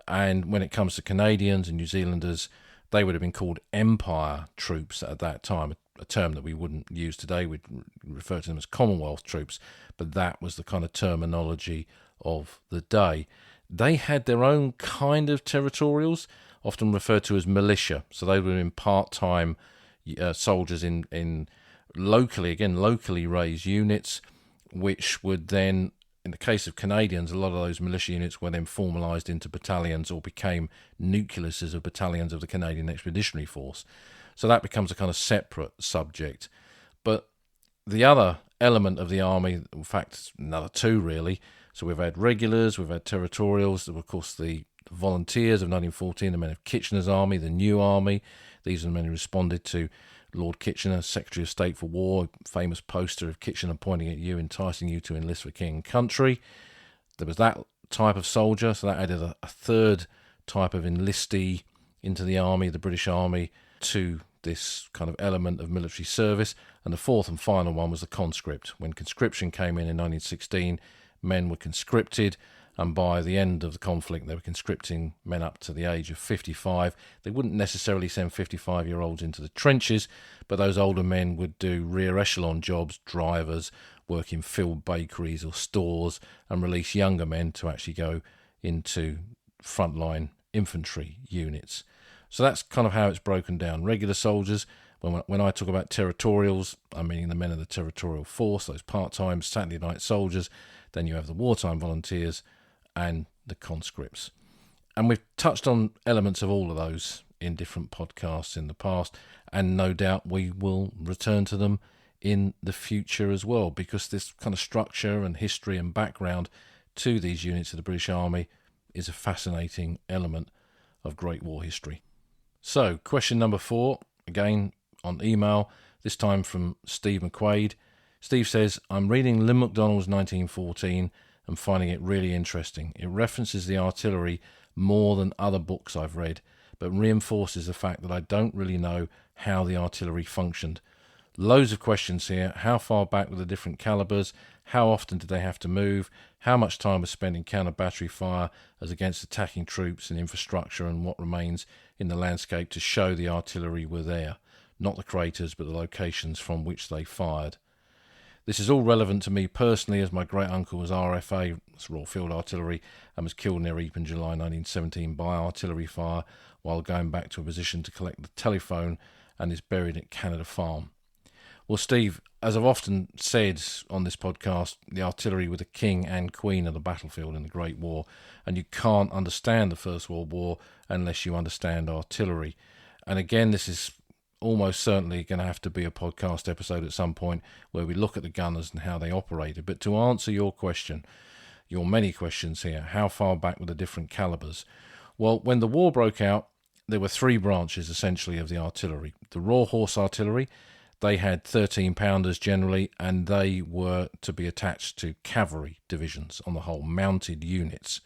And when it comes to Canadians and New Zealanders, they would have been called Empire troops at that time, a term that we wouldn't use today. We'd refer to them as Commonwealth troops, but that was the kind of terminology of the day. They had their own kind of territorials, often referred to as militia. So they would have been part-time soldiers in locally raised units, which would then, in the case of Canadians, a lot of those militia units were then formalised into battalions or became nucleuses of battalions of the Canadian Expeditionary Force. So that becomes a kind of separate subject. But the other element of the army, in fact, another two really. So we've had regulars, we've had territorials, there were, of course, the volunteers of 1914, the men of Kitchener's army, the new army. These are the men who responded to Lord Kitchener, Secretary of State for War, famous poster of Kitchener pointing at you, enticing you to enlist for king and country. There was that type of soldier, so that added a third type of enlistee into the army, the British Army, to this kind of element of military service. And the fourth and final one was the conscript. When conscription came in 1916, men were conscripted, and by the end of the conflict, they were conscripting men up to the age of 55. They wouldn't necessarily send 55-year-olds into the trenches, but those older men would do rear echelon jobs, drivers, work in field bakeries or stores, and release younger men to actually go into frontline infantry units. So that's kind of how it's broken down. Regular soldiers, when I talk about territorials, I'm meaning the men of the territorial force, those part-time Saturday night soldiers. Then you have the wartime volunteers and the conscripts. And we've touched on elements of all of those in different podcasts in the past, and no doubt we will return to them in the future as well, because this kind of structure and history and background to these units of the British Army is a fascinating element of Great War history. So, question number 4, again on email, this time from Steve McQuaid. Steve says, I'm reading Lynn MacDonald's 1914 and finding it really interesting. It references the artillery more than other books I've read, but reinforces the fact that I don't really know how the artillery functioned. Loads of questions here. How far back were the different calibers? How often did they have to move? How much time was spent in counter-battery fire as against attacking troops and infrastructure, and what remains in the landscape to show the artillery were there? Not the craters, but the locations from which they fired. This is all relevant to me personally, as my great-uncle was RFA, that's Royal Field Artillery, and was killed near Ypres in July 1917 by artillery fire while going back to a position to collect the telephone, and is buried at Canada Farm. Well, Steve, as I've often said on this podcast, the artillery were the king and queen of the battlefield in the Great War, and you can't understand the First World War unless you understand artillery. And again, this is almost certainly going to have to be a podcast episode at some point where we look at the gunners and how they operated. But to answer your question, your many questions here, how far back were the different calibers? Well, when the war broke out, there were 3 branches essentially of the artillery. The Raw Horse Artillery, they had 13-pounders generally, and they were to be attached to cavalry divisions on the whole, mounted units.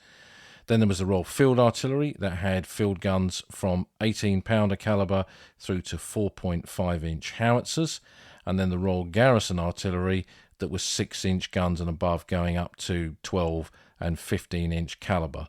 Then there was the Royal Field Artillery that had field guns from 18-pounder calibre through to 4.5-inch howitzers, and then the Royal Garrison Artillery that was 6-inch guns and above, going up to 12 and 15-inch calibre.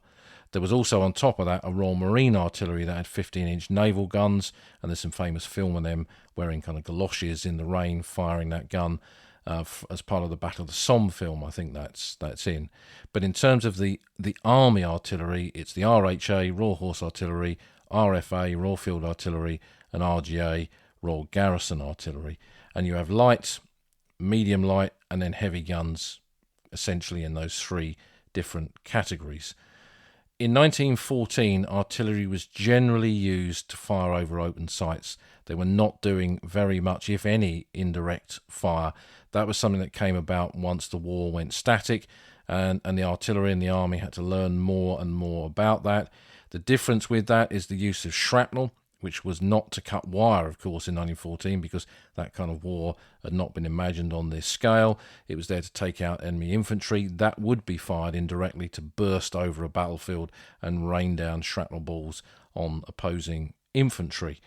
There was also on top of that a Royal Marine Artillery that had 15-inch naval guns, and there's some famous film of them wearing kind of galoshes in the rain firing that gun as part of the Battle of the Somme film. I think that's in. But in terms of the Army Artillery, it's the RHA, Royal Horse Artillery, RFA, Royal Field Artillery, and RGA, Royal Garrison Artillery. And you have light, medium light, and then heavy guns, essentially in those 3 different categories. In 1914, artillery was generally used to fire over open sights. They were not doing very much, if any, indirect fire. That was something that came about once the war went static, and the artillery and the army had to learn more and more about that. The difference with that is the use of shrapnel, which was not to cut wire, of course, in 1914, because that kind of war had not been imagined on this scale. It was there to take out enemy infantry. That would be fired indirectly to burst over a battlefield and rain down shrapnel balls on opposing infantry.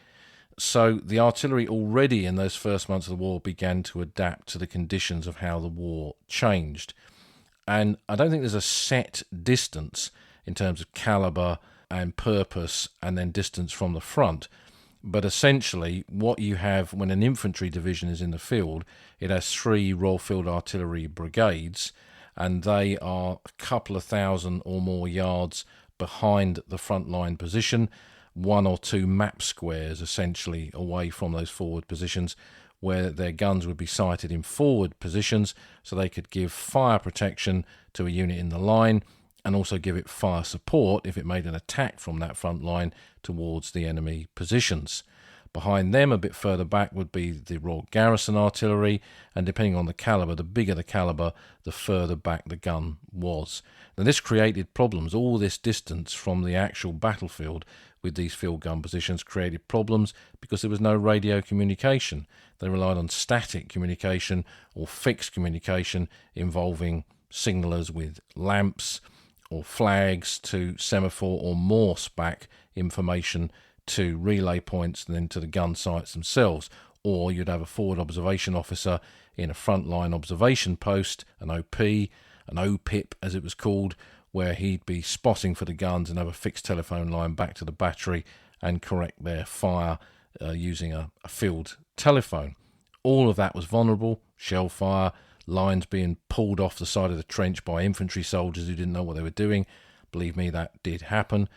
So the artillery already in those first months of the war began to adapt to the conditions of how the war changed. And I don't think there's a set distance in terms of calibre and purpose and then distance from the front. But essentially what you have when an infantry division is in the field, it has 3 Royal Field Artillery brigades, and they are a couple of thousand or more yards behind the front line position, 1 or 2 map squares essentially away from those forward positions, where their guns would be sighted in forward positions so they could give fire protection to a unit in the line and also give it fire support if it made an attack from that front line towards the enemy positions. Behind them, a bit further back, would be the Royal Garrison Artillery, and depending on the calibre, the bigger the calibre, the further back the gun was. Now this created problems. All this distance from the actual battlefield with these field gun positions created problems because there was no radio communication. They relied on static communication or fixed communication involving signallers with lamps, or flags to semaphore or morse back information to relay points and then to the gun sites themselves. Or you'd have a forward observation officer in a frontline observation post, an OP, an OPIP as it was called, where he'd be spotting for the guns and have a fixed telephone line back to the battery and correct their fire using a field telephone. All of that was vulnerable. Shell fire, lines being pulled off the side of the trench by infantry soldiers who didn't know what they were doing. Believe me, that did happen.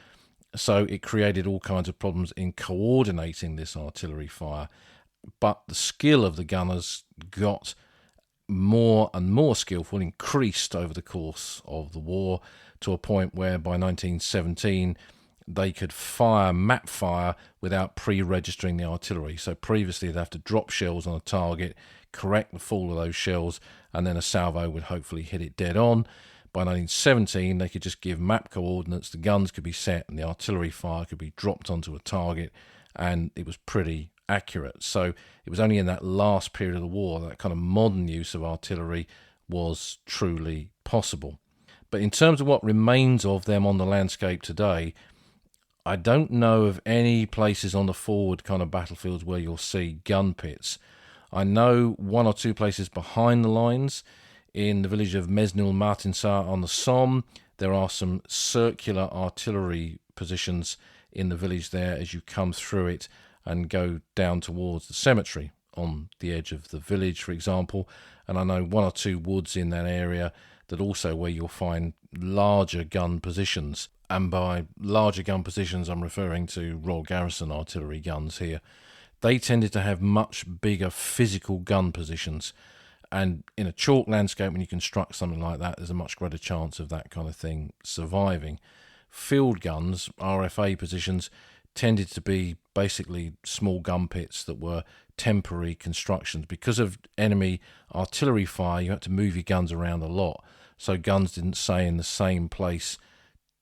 So it created all kinds of problems in coordinating this artillery fire. But the skill of the gunners got more and more skillful, increased over the course of the war, to a point where by 1917 they could fire map fire without pre-registering the artillery. So previously they'd have to drop shells on a target, correct the fall of those shells, and then a salvo would hopefully hit it dead on. By 1917 they could just give map coordinates, the guns could be set, and the artillery fire could be dropped onto a target, and it was pretty accurate. So it was only in that last period of the war that kind of modern use of artillery was truly possible. But in terms of what remains of them on the landscape today, I don't know of any places on the forward kind of battlefields where you'll see gun pits. I know one or two places behind the lines. In the village of Mesnil-Martinsart on the Somme, there are some circular artillery positions in the village there as you come through it and go down towards the cemetery on the edge of the village, for example. And I know one or two woods in that area that also where you'll find larger gun positions. And by larger gun positions, I'm referring to Royal Garrison artillery guns here. They tended to have much bigger physical gun positions. And in a chalk landscape, when you construct something like that, there's a much greater chance of that kind of thing surviving. Field guns, RFA positions, tended to be basically small gun pits that were temporary constructions. Because of enemy artillery fire, you had to move your guns around a lot. So guns didn't stay in the same place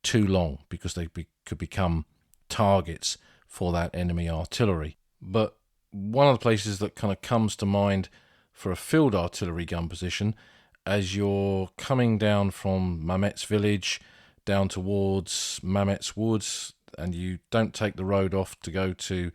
too long because they could become targets for that enemy artillery. But one of the places that kind of comes to mind for a field artillery gun position, as you're coming down from Mametz village down towards Mametz Woods, and you don't take the road off to go to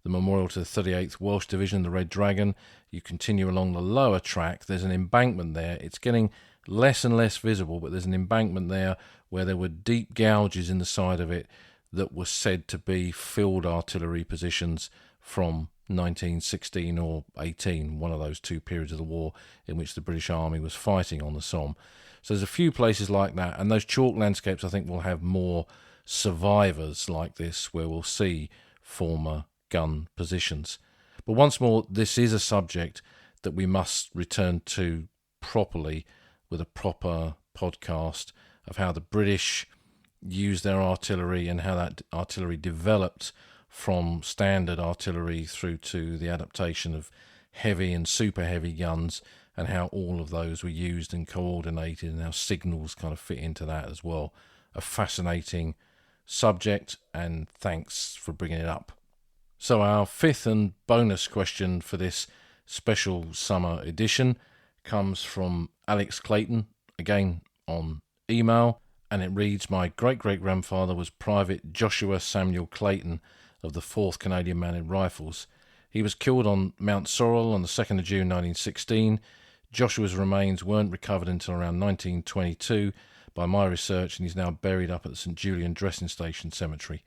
the memorial to the 38th Welsh Division, the Red Dragon, you continue along the lower track. There's an embankment there. It's getting less and less visible, but there's an embankment there where there were deep gouges in the side of it that were said to be field artillery positions from 1916 or 18, one of those two periods of the war in which the British Army was fighting on the Somme. So there's a few places like that, and those chalk landscapes I think will have more survivors like this where we'll see former gun positions. But once more, this is a subject that we must return to properly with a proper podcast of how the British used their artillery and how that artillery developed from standard artillery through to the adaptation of heavy and super heavy guns, and how all of those were used and coordinated, and how signals kind of fit into that as well. A fascinating subject, and thanks for bringing it up. So our fifth and bonus question for this special summer edition comes from Alex Clayton, again on email, and it reads, "My great-great-grandfather was Private Joshua Samuel Clayton of the 4th Canadian Mounted Rifles. He was killed on Mount Sorrel on the 2nd of June 1916. Joshua's remains weren't recovered until around 1922 by my research, and he's now buried up at the St Julian Dressing Station Cemetery.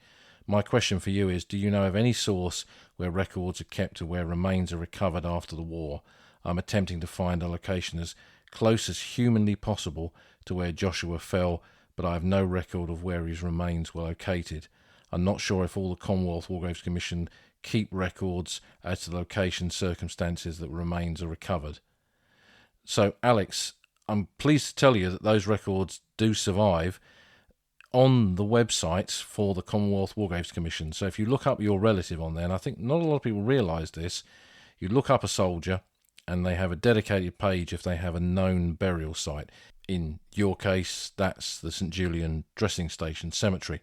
My question for you is, do you know of any source where records are kept of where remains are recovered after the war? I'm attempting to find a location as close as humanly possible to where Joshua fell, but I have no record of where his remains were located. I'm not sure if all the Commonwealth War Graves Commission keep records as to the location circumstances that remains are recovered." So, Alex, I'm pleased to tell you that those records do survive on the websites for the Commonwealth War Graves Commission. So if you look up your relative on there, and I think not a lot of people realise this, you look up a soldier and they have a dedicated page if they have a known burial site. In your case, that's the St Julian Dressing Station Cemetery.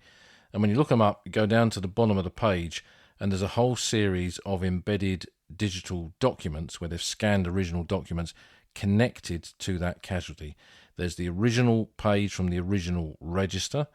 And when you look them up, you go down to the bottom of the page and there's a whole series of embedded digital documents where they've scanned original documents connected to that casualty. There's the original page from the original register.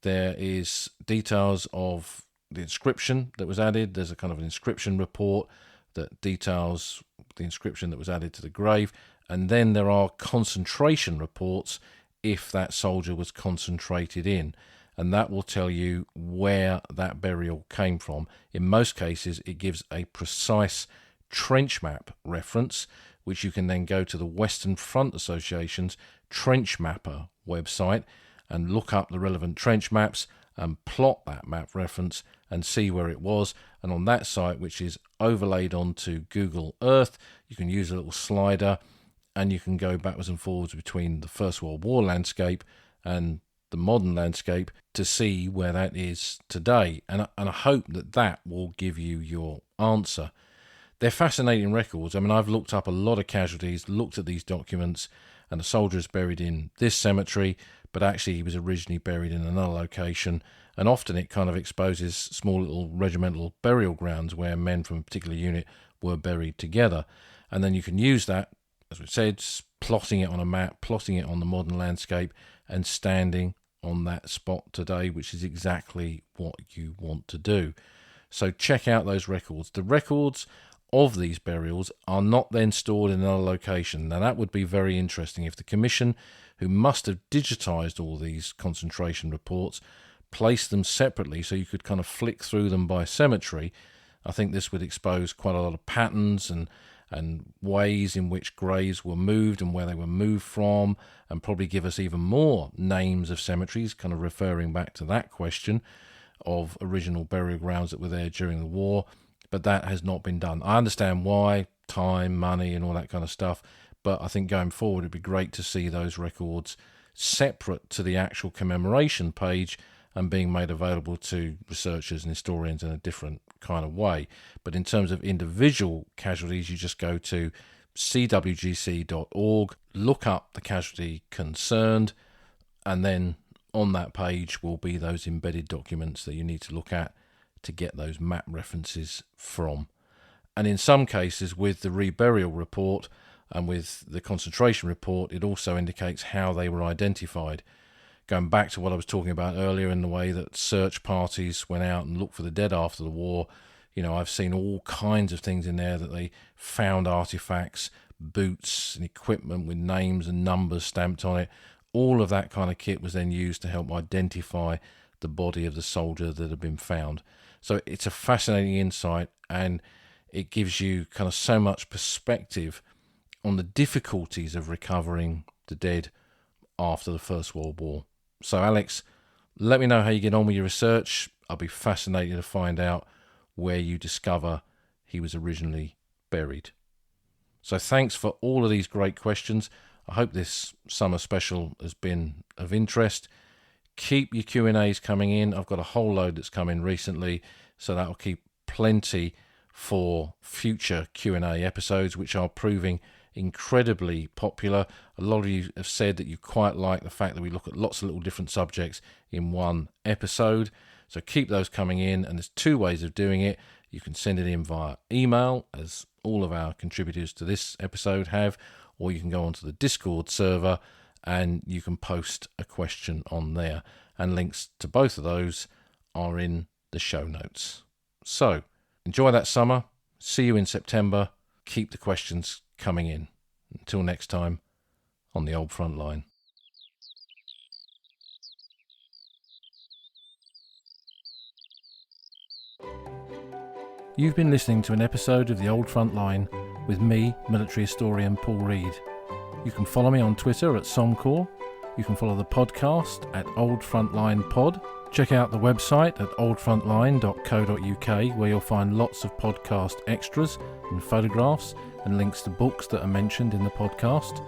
There is details of the inscription that was added. There's a kind of an inscription report that details the inscription that was added to the grave. And then there are concentration reports if that soldier was concentrated in. And that will tell you where that burial came from. In most cases, it gives a precise trench map reference, which you can then go to the Western Front Association's Trench Mapper website and look up the relevant trench maps and plot that map reference and see where it was. And on that site, which is overlaid onto Google Earth, you can use a little slider and you can go backwards and forwards between the First World War landscape and the modern landscape to see where that is today. And I hope that will give you your answer. They're fascinating records. I mean, I've looked up a lot of casualties, looked at these documents, and a soldier is buried in this cemetery, but actually he was originally buried in another location. And often it kind of exposes small little regimental burial grounds where men from a particular unit were buried together. And then you can use that, as we said, plotting it on a map, plotting it on the modern landscape, and standing on that spot today, which is exactly what you want to do. So check out those records. The records of these burials are not then stored in another location. Now that would be very interesting if the Commission, who must have digitised all these concentration reports, placed them separately so you could kind of flick through them by cemetery. I think this would expose quite a lot of patterns and ways in which graves were moved and where they were moved from, and probably give us even more names of cemeteries, kind of referring back to that question of original burial grounds that were there during the war. But that has not been done. I understand why, time, money and all that kind of stuff, but I think going forward it'd be great to see those records separate to the actual commemoration page and being made available to researchers and historians in a different kind of way. But in terms of individual casualties, you just go to cwgc.org, look up the casualty concerned, and then on that page will be those embedded documents that you need to look at to get those map references from. And in some cases, with the reburial report and with the concentration report, it also indicates how they were identified. Going back to what I was talking about earlier in the way that search parties went out and looked for the dead after the war, you know, I've seen all kinds of things in there that they found artifacts, boots and equipment with names and numbers stamped on it. All of that kind of kit was then used to help identify the body of the soldier that had been found. So it's a fascinating insight, and it gives you kind of so much perspective on the difficulties of recovering the dead after the First World War. So Alex, let me know how you get on with your research. I'll be fascinated to find out where you discover he was originally buried. So thanks for all of these great questions. I hope this summer special has been of interest. Keep your Q&As coming in. I've got a whole load that's come in recently, so that'll keep plenty for future Q&A episodes, which are proving incredibly popular. A lot of you have said that you quite like the fact that we look at lots of little different subjects in one episode. So keep those coming in, and there's two ways of doing it. You can send it in via email, as all of our contributors to this episode have, or you can go onto the Discord server and you can post a question on there. And links to both of those are in the show notes. So enjoy that summer. See you in September. Keep the questions coming in. Until next time, on the Old Front Line. You've been listening to an episode of the Old Front Line with me, military historian Paul Reed. You can follow me on Twitter at Somcor. You can follow the podcast at Old Frontline Pod. Check out the website at oldfrontline.co.uk, where you'll find lots of podcast extras and photographs and links to books that are mentioned in the podcast.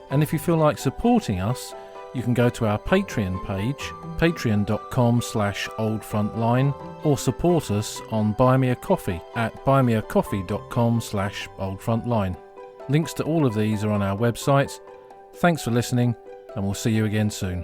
And if you feel like supporting us, you can go to our Patreon page, patreon.com/oldfrontline, or support us on Buy Me a Coffee at buymeacoffee.com/oldfrontline. Links to all of these are on our website. Thanks for listening, and we'll see you again soon.